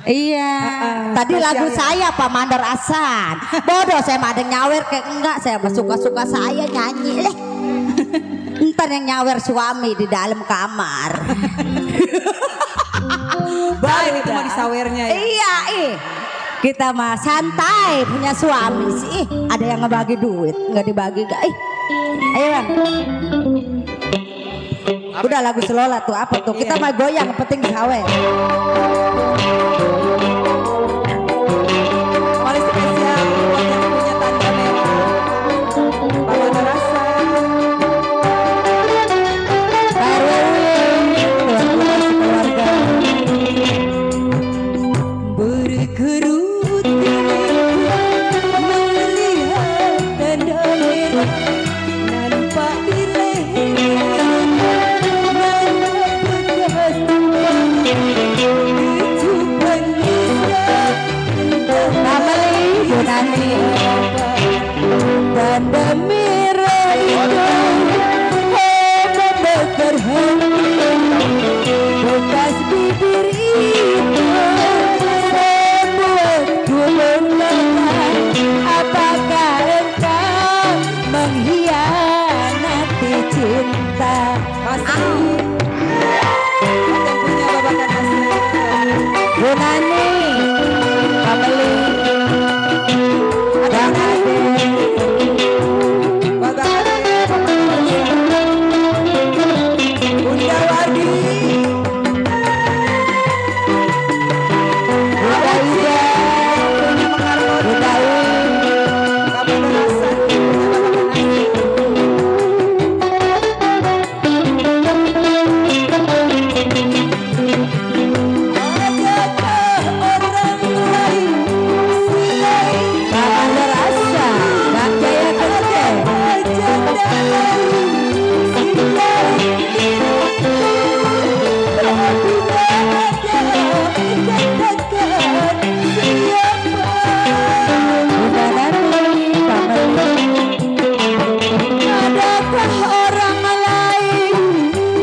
S4: Iya, tadi lagu saya Pak Mandor Hasan. Bodoh, saya mah ada nyawer kayak enggak, saya mah suka-suka saya nyanyi. Ntar yang nyawer suami di dalam kamar.
S3: Baik itu mah disawernya ya.
S4: Iya, kita mah santai punya suami sih. Ada yang ngebagi duit, nggak dibagi gak? Ayo Bang. Udah lagu selola tuh apa tuh? Kita mah goyang, penting sawe.
S7: Paling spesial buat yang punya tanda merah. Bapak Narasa.
S4: Keluarga.
S7: Berkerut melihat tanda merah nampak di leher bekas kecupan kisah
S4: Namali Yunani.
S7: tanda merah itu membakar hati bekas bibir itu membuatku berlekah. Apakah engkau mengkhianati cinta? Masih yang punya babakan masih
S4: Yunani. Namali. Bang Ade.
S7: babakan Bunda Wadi.
S4: Bunda Ida. Bunda Win.
S7: Kamu merasa punya babakan nasi. Adakah orang lain selain
S4: Bang Rasa. Bang Jaya Gede.
S7: wajah dalam selain diriku? Apabila ada, katakan siapa?
S4: Bunda Nani.
S7: Adakah orang lain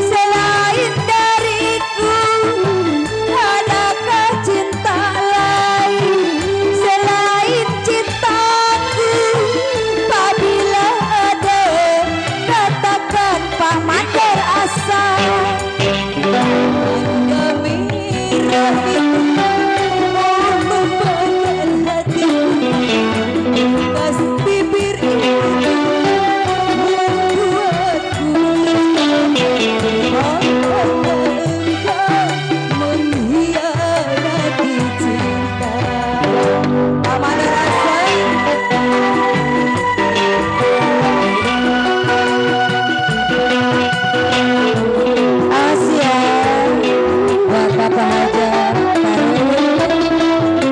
S7: selain dariku? Adakah cinta lain selain cintaku? Apabila ada, katakan Pak Mandar Asa. Tanda merah itu membakar hatiku. Bekas bibir itu membuatku mengkhianati cinta. Amanah rasa
S4: Asia. Buat Bapak Hajar.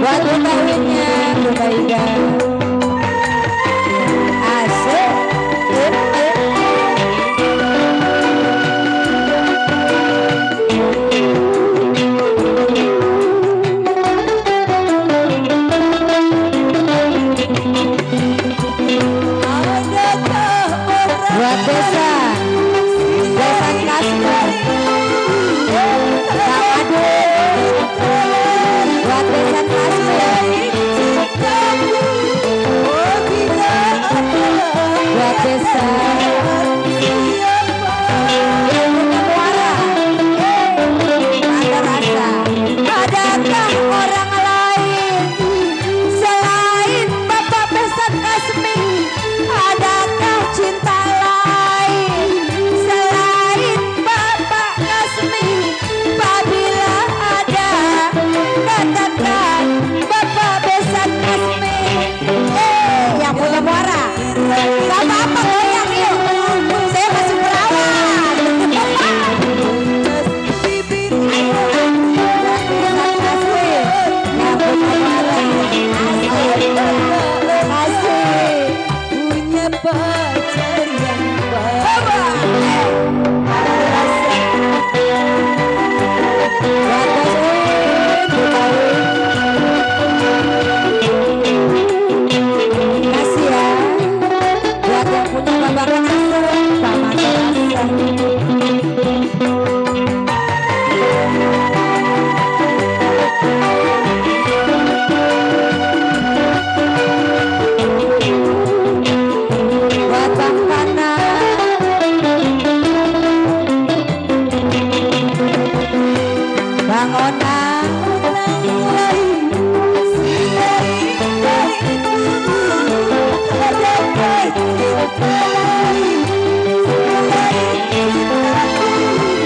S4: Buat Bunda Winnya. Bunda Ida. Asik.
S7: adakah orang
S4: Buat desa. Desa Kasmer. Bang Ade. Buat desa Kasmer. Buat desa. Yang punya muara. Ada rasa.
S7: Adakah orang lain selain Bapak Besan Kasmi? Adakah cinta lain selain Bapak Kasmi? Apabila ada, katakan Bapak Besan Kasmi.
S4: Yang punya muara.
S7: Sama apa goyang yuk? Saya masih perawan. Bibir punya pacar yang
S4: Kasih ya. Buat yang punya babakan asal. Sama rasa. Buat Bang Pana. Bang Ona.
S7: Adakah cinta lain selain cintaku?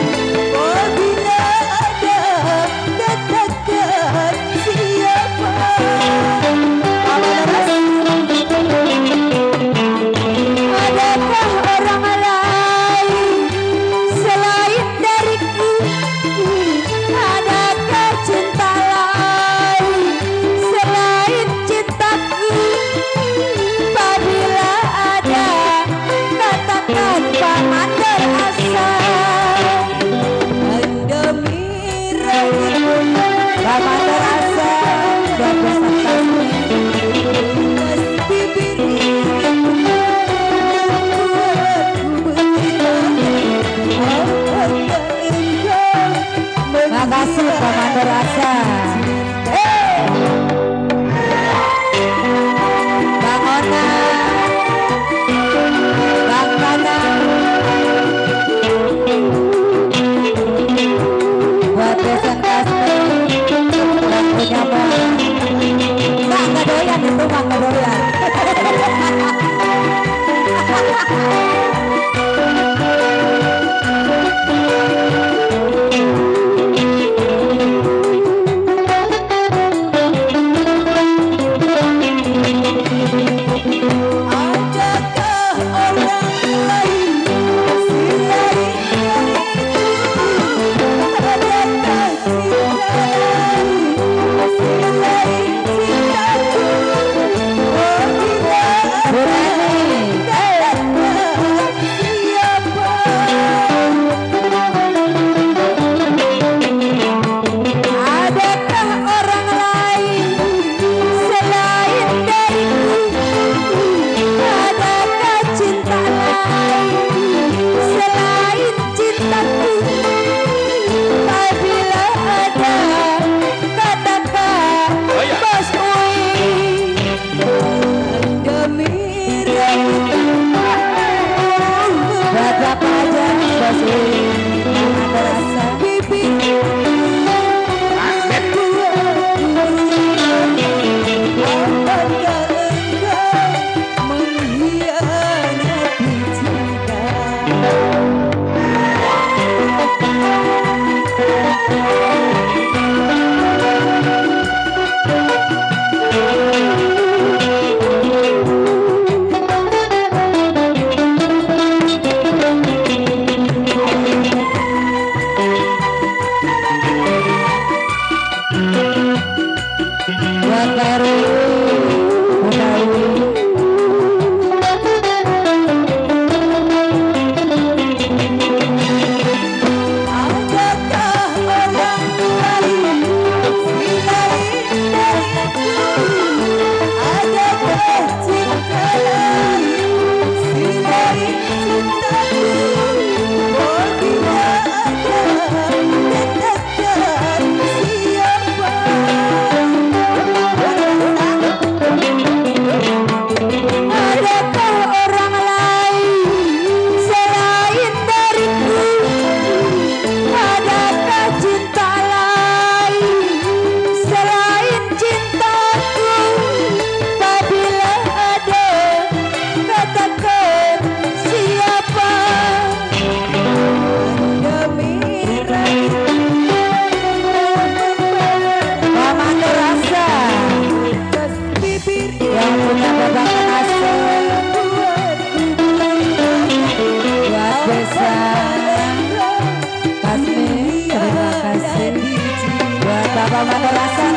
S7: Mandor Hasan,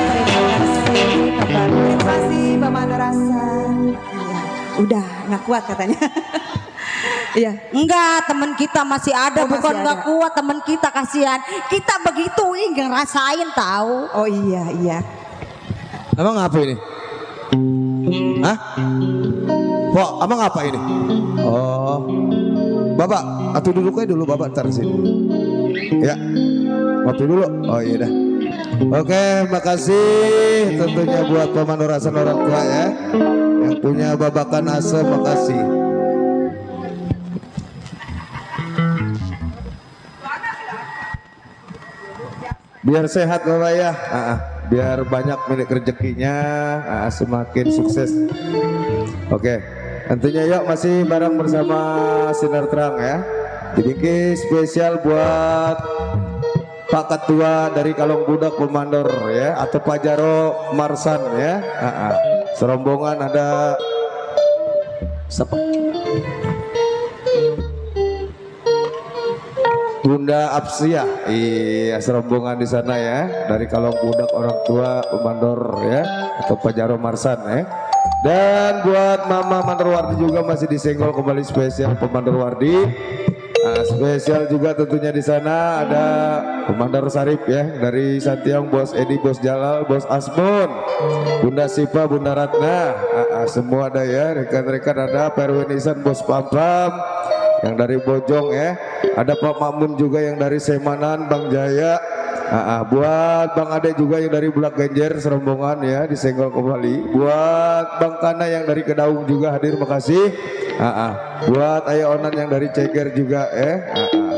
S7: terima kasih Pak Mandor Hasan. Iya, udah nggak kuat katanya. Iya.
S4: Enggak, teman kita masih ada,
S7: Oh, masih
S4: bukan nggak
S7: ada.
S4: kuat teman kita, kasihan. Kita begitu ngerasain tahu.
S7: Oh iya.
S1: Emang apa ini? Hah? Pok, emang apa ini? Oh, Bapak, atuh duduk aja dulu Bapak, ntar sini. Ya, ngopi dulu. Oh iya dah. Oke, makasih tentunya buat Mandor Hasan orang tua ya, yang punya babakan asem, makasih. Biar sehat Bapak ya, biar banyak milik rezekinya, semakin sukses. Oke, tentunya yuk masih bareng bersama Sinar Terang ya. Dibikin spesial buat Pak Ketua dari Kalong Budak Pemandor ya, atau Pak Jaro Marsan ya. Serombongan ada siapa? Bunda Apsia, iya serombongan di sana ya, dari Kalong Budak orang tua Pemandor ya, atau Pak Jaro Marsan ya. Dan buat Mama Mandorwardi juga masih disenggol kembali spesial Pemandor Wardi. Spesial juga tentunya di sana ada Pemandor Sarip ya, dari Santiang, Bos Edi, Bos Jalal, Bos Asmun, Bunda Sipa, Bunda Ratna, semua ada ya, rekan-rekan ada Perwinisan, Bos Pampam yang dari Bojong ya, ada Pak Makmun juga yang dari Semanan, Bang Jaya, buat Bang Ade juga yang dari Bulak Genjer serombongan ya, disenggol kembali. Buat Bang Kana yang dari Kedaung juga hadir, makasih. Buat Ayah Onan yang dari Ceger juga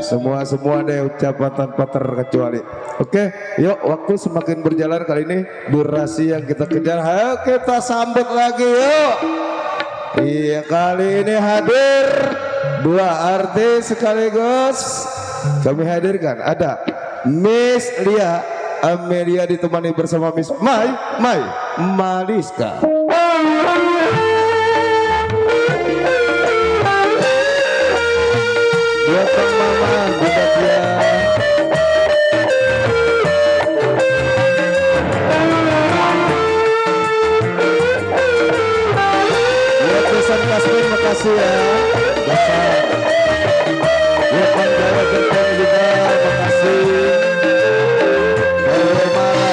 S1: semua deh ucapan tanpa terkecuali. Oke, yuk waktu semakin berjalan, kali ini durasi yang kita kejar, ayo kita sambut lagi yuk. Iya, kali ini hadir dua artis sekaligus kami hadirkan. Ada Miss Lia Amelia ditemani bersama Miss Mai Maliska. Buat Bang Mama Bunda Tia. Buat pesan Kasmin, makasih ya. Besar. Buat Bang Jawa Genteng juga, makasih. Dewi Mara.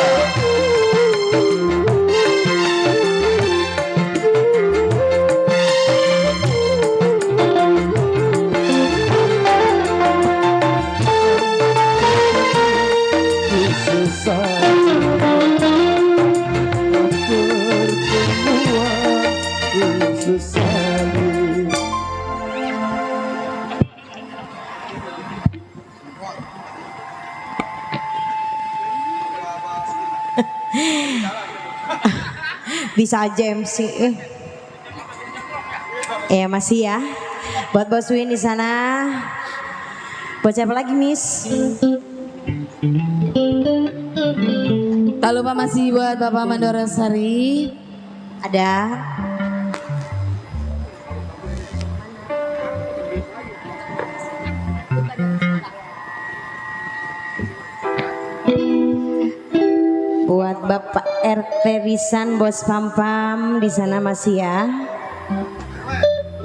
S4: Bisa aja MC. Ya masih ya. Buat Bos Win di sana. Buat siapa lagi, Miss?
S3: Tak lupa masih buat Bapak Mandora Sari.
S4: Ada. Buat Bapak RT Risan, Bos Pampam di sana masih ya.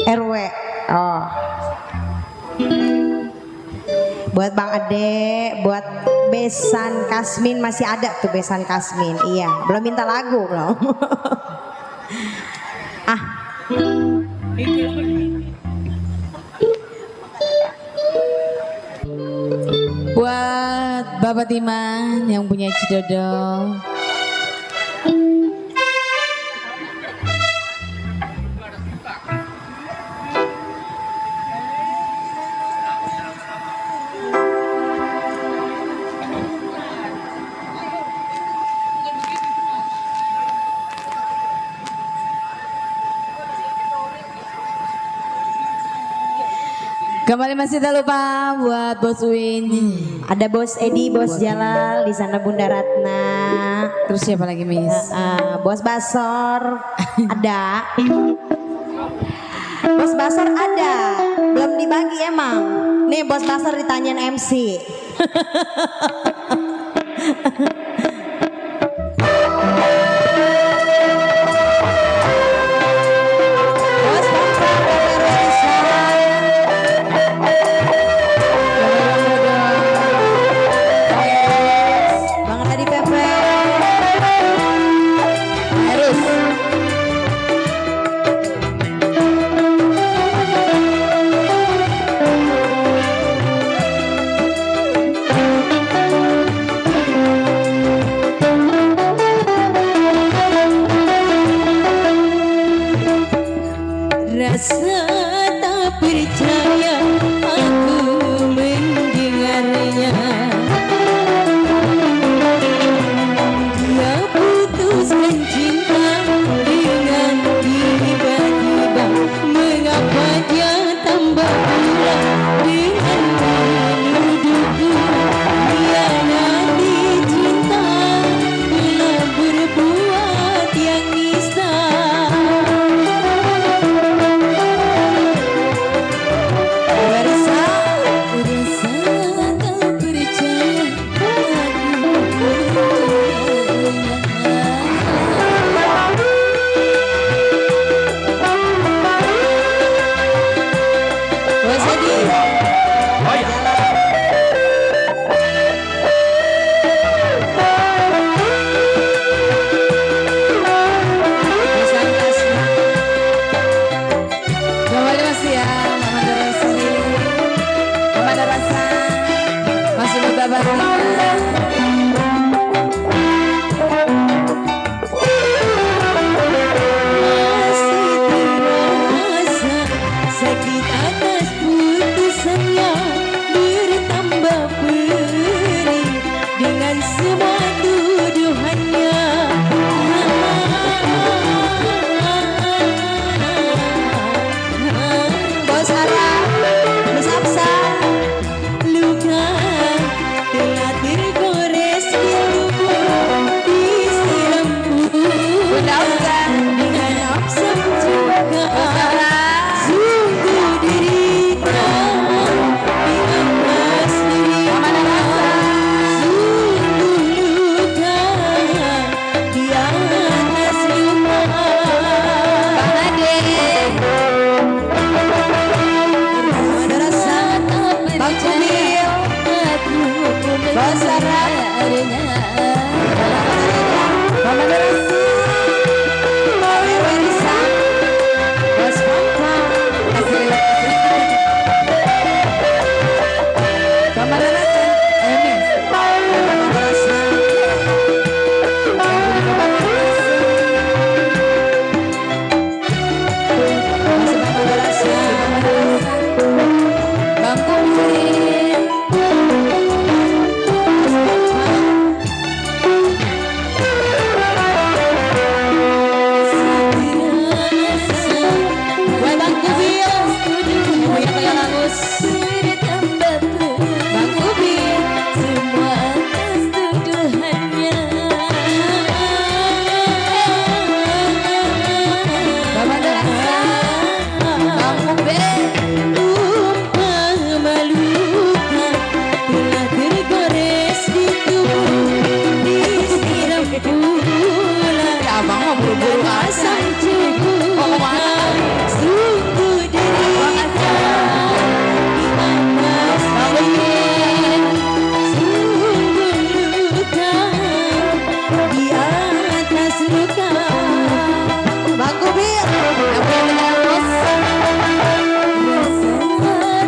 S4: RW. Oh. Buat Bang Ade, buat Besan Kasmin masih ada tuh Besan Kasmin. Iya, belum minta lagu belum.
S3: Buat Bapak Timan yang punya Cidodo. Kembali masih tak lupa buat Bos Win.
S4: Ada Bos Edi, Bos Jalal di sana, Bunda Ratna.
S3: Terus siapa lagi, Miss?
S4: Bos Basor ada. Bos Basor ada. Belum dibagi emang. Nih Bos Basor ditanyain MC.
S8: Sakit atas putusannya bertambah perih dengan semua tuduhannya. Bos Sarah, Bos Absa, luka telah tergores di tubuh, disiram dengan nafsu juga. Sungguh derita di atas derita, sungguh luka di atas luka. Bang Ade, ada rasa Bang Cemil, Bang Sarah, Bang Madarasa, Bang Werisa, Bos Papa, Bang Madarasa, Emis, Bang Madarasa, Bang Madarasa, Bang Kumpulin, Bang Kubil, punya kayak lagus. Bang Kubil, semua atas tuduhannya. Bang Madarasa, Bang Kubil, umpama luka telah tergores di tubuh, disiram pula. Abang mau buru-buru asam cukup. Sungguh derita di atas derita, sungguh luka di atas luka. Bang Kubil,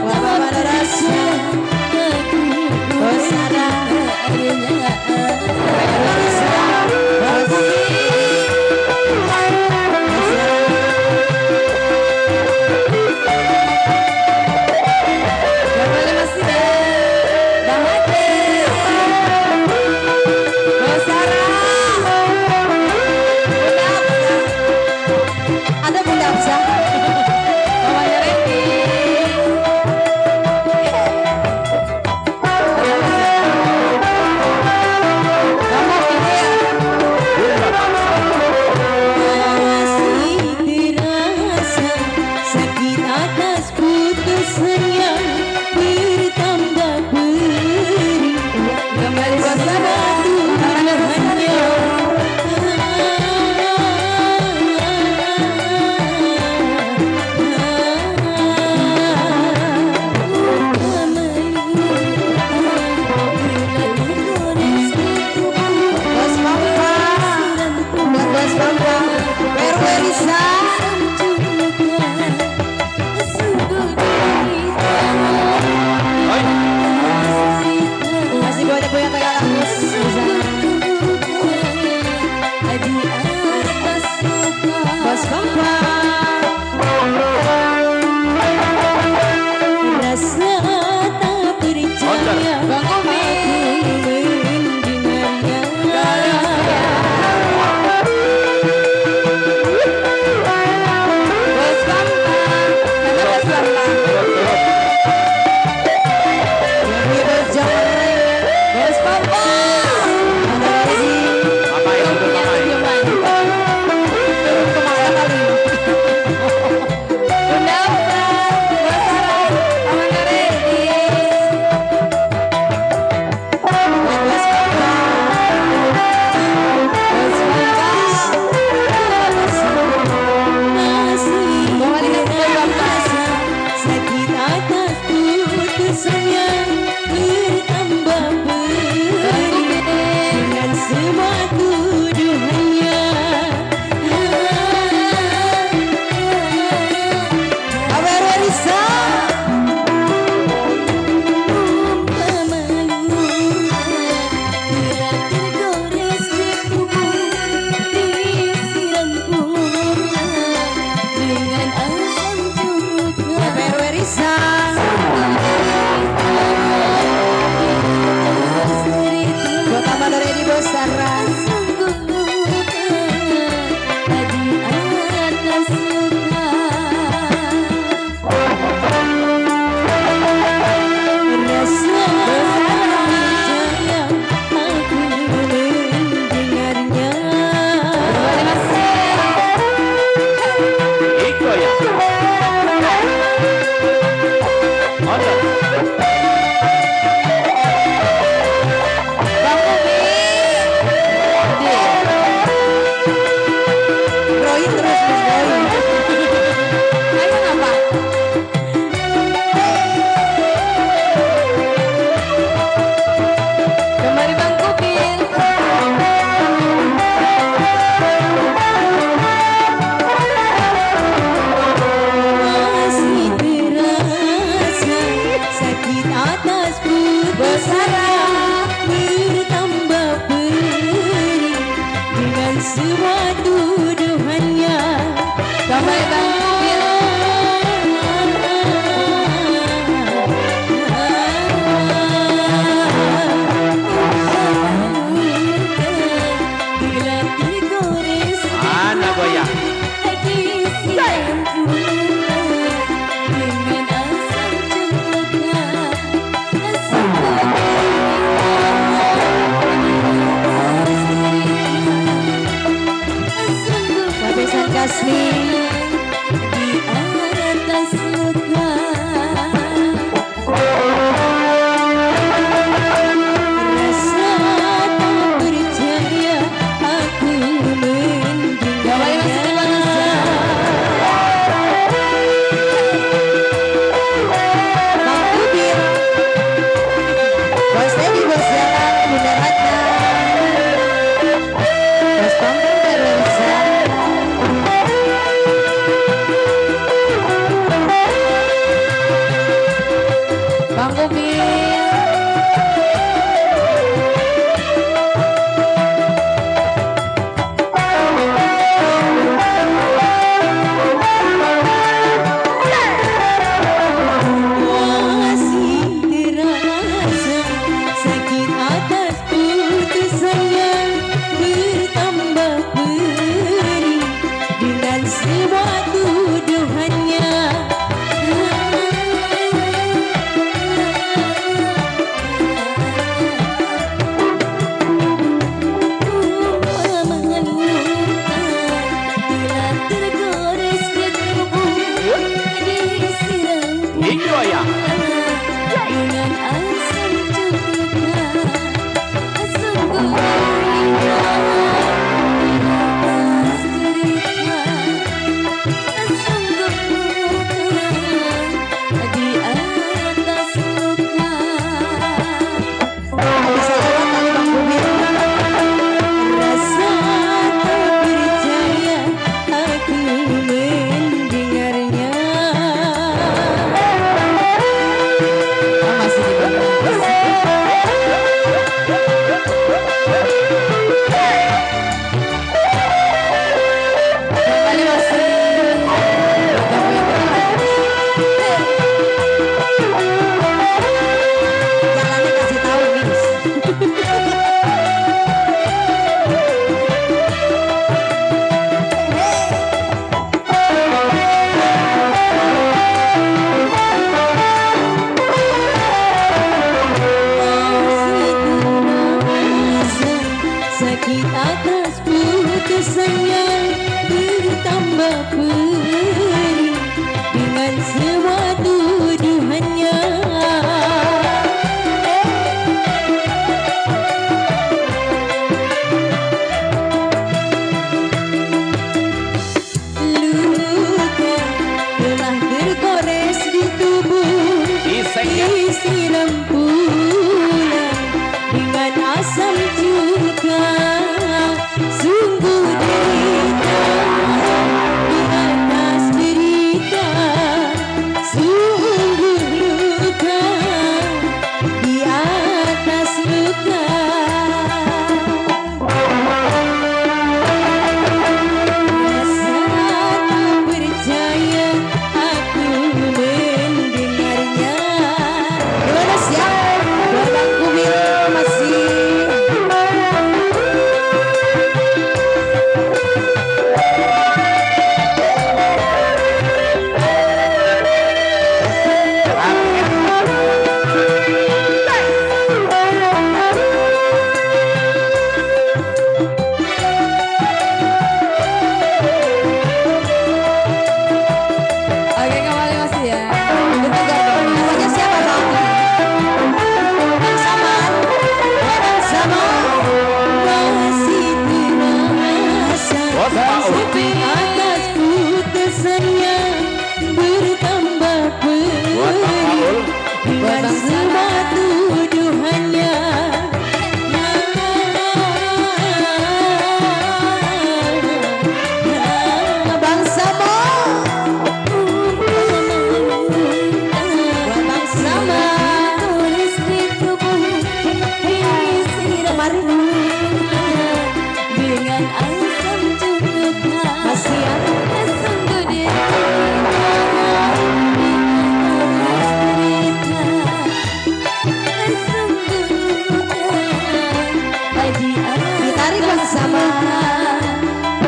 S8: Bang Madarasa, Bos Sarah, Bang Werisa, Bang Kubil, Bang Ade, Bos Sarah, ada Bunda Absa, Mamanya Reni, masih terasa sakit atas putusannya bertambah perih. Kembali bersama tuduhannya. Bos Papa, buat Bos Papa, Werisa, masih banyak yang kayak lagus di sana. Bos Papa, rasa tak percaya Bang Kubil mendengarnya. Bos Papa, kata Bos Papa, yang berjalan Bos Papa, ada lagi.
S2: Apa yang udah pakai?
S8: Kemana kali? Bunda Absa, Bos Sarah, Mamanya Reni, Bos Papa, Bos Papa, masih terasa sakit atas putusannya bertambah perih. mesra bertambah pedih dengan semua tuduhannya. Damai Bang Mobil. Bila digores
S2: Mana goyang?
S8: di siang dengan asam cempaka Babesan kasih di atas luka rasa tak percaya aku meninggalnya. Bang Ubil, Bos Dedi, Bos Jalan, Bunda Ratna, Bos Panggung Teresa, Bang Ubil. Masih terasa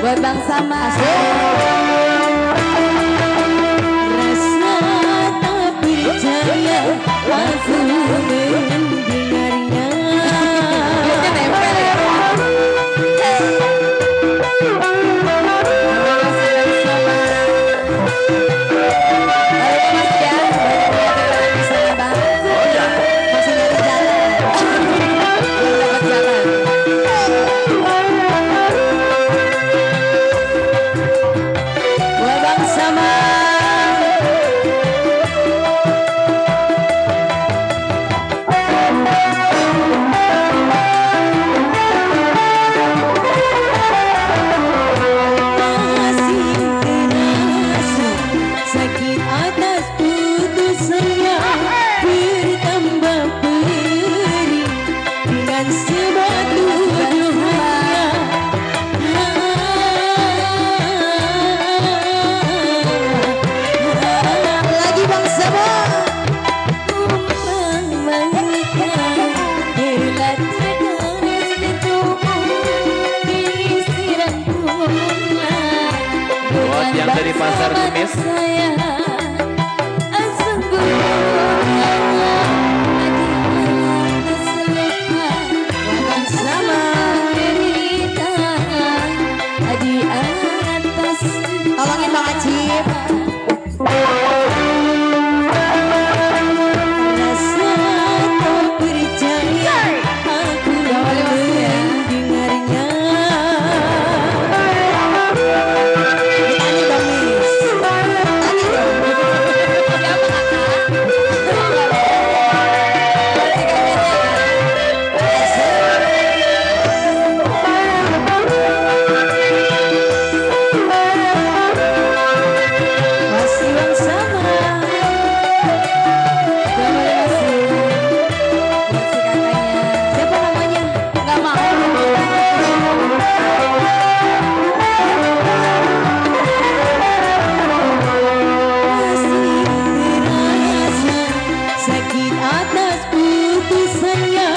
S3: buat Bang Sama.
S8: Rasa tak percaya aku mendengarnya.
S3: Dia nempel ya.
S2: Buat yang dari pasar Kemis.
S4: Tolongin Bang Acip.
S8: Rasa tak percaya aku mendengarnya.
S4: Ditanya dong Miss. Tanya dong.
S8: Masih Bang Sama.
S3: Siapa namanya? Gak mau.
S8: Masih terasa sakit atas putusannya,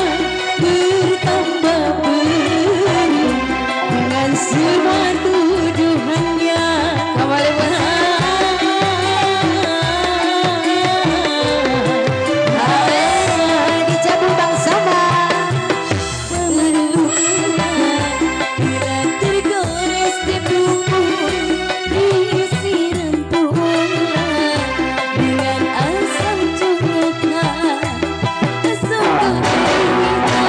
S8: bertambah pedih dengan semua tuduhannya.
S3: Kembali buat
S4: Dicabut Bang Sama.
S8: Bila tergores di bumi, disiram pula dengan asam cuka. Sungguh derita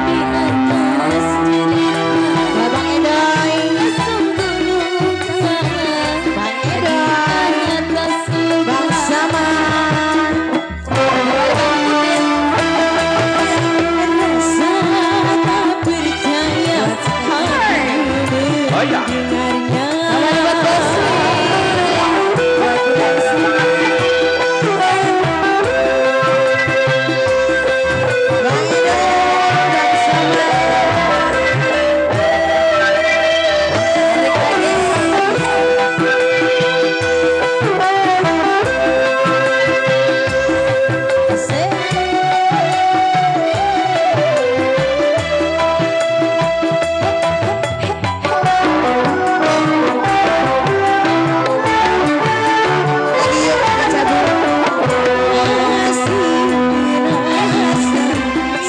S8: di atas derita.
S4: Bang Edoy.
S8: Sungguh luka
S4: Bang
S8: di
S4: Edoy.
S8: atas luka.
S4: Bang Sama.
S8: Rasa tak percaya aku
S2: Oh ya.
S8: mendengarnya.
S4: Bang Edoy. Bang Sama. Lagi yuk dicabut.
S8: Masih terasa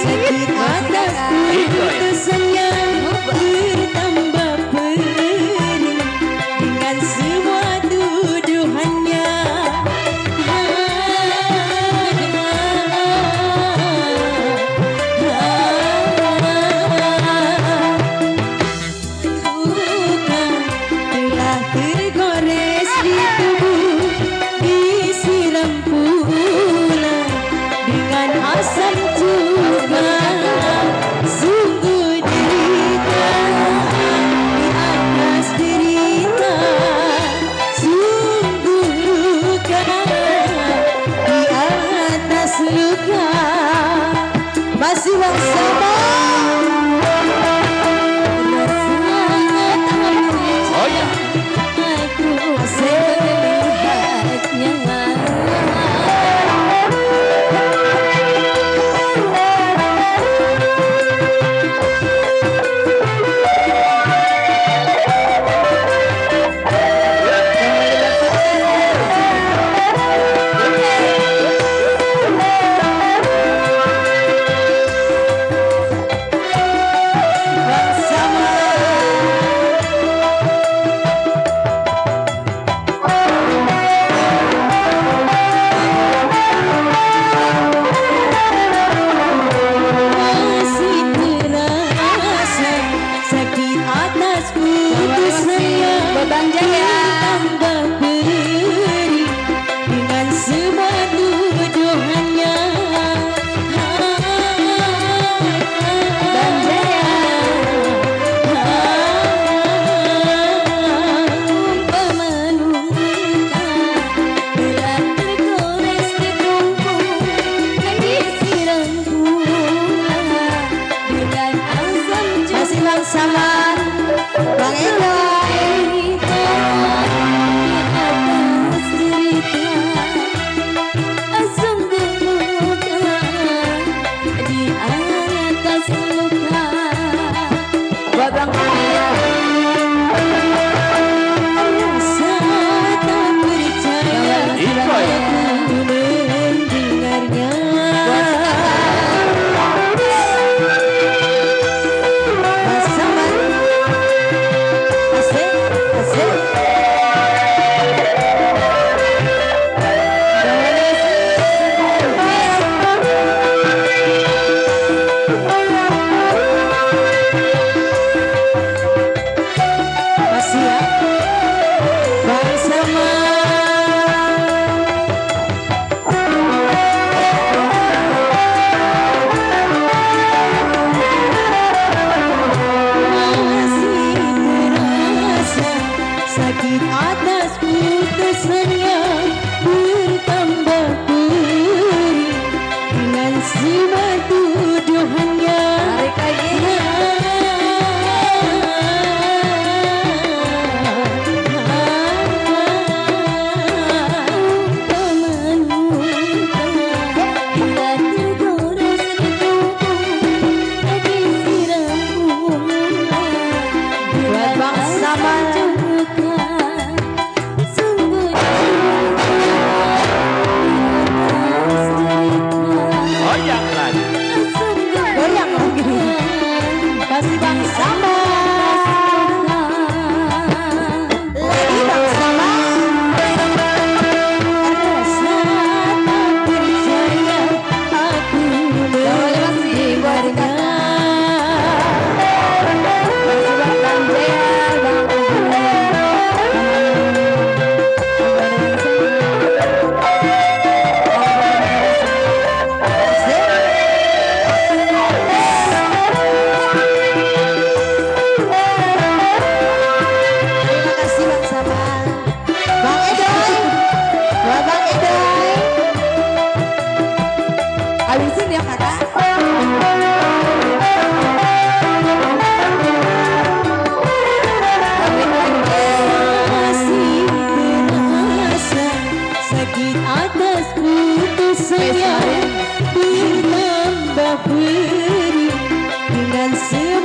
S8: sakit atas putusannya, bertambah pedih dengan semua tuduhannya. Luka telah tergores di tubuh, disiram pula dengan asam cuka. Sungguh derita di atas derita. Sungguh luka di atas luka.
S4: Masih Bang Sama.
S2: Oh ya.
S8: Buat Bang Kuya.
S6: Rasa tak percaya
S2: Iko ya.
S6: aku mendengarnya. Pasangan asik asik. Masih ya Bang Sama. Masih terasa sakit atas putusannya, bertambah perih dengan semua tuduhannya.
S8: Tarik lagi.
S6: Buat Bang Sama.
S2: Goyang lagi.
S6: Goyang lagi. Kasih Bang Sama. Lagi Bang Sama. Rasa tak percaya aku mendengarnya.
S8: Masih buat Bang Jaya, Bang Kuya.
S6: Terima kasih Bang Sama. Bang Edoy. Buat Bang Edoy. Habisin ya kakak. Masih terasa sakit atas putusannya, bertambah perih dengan semua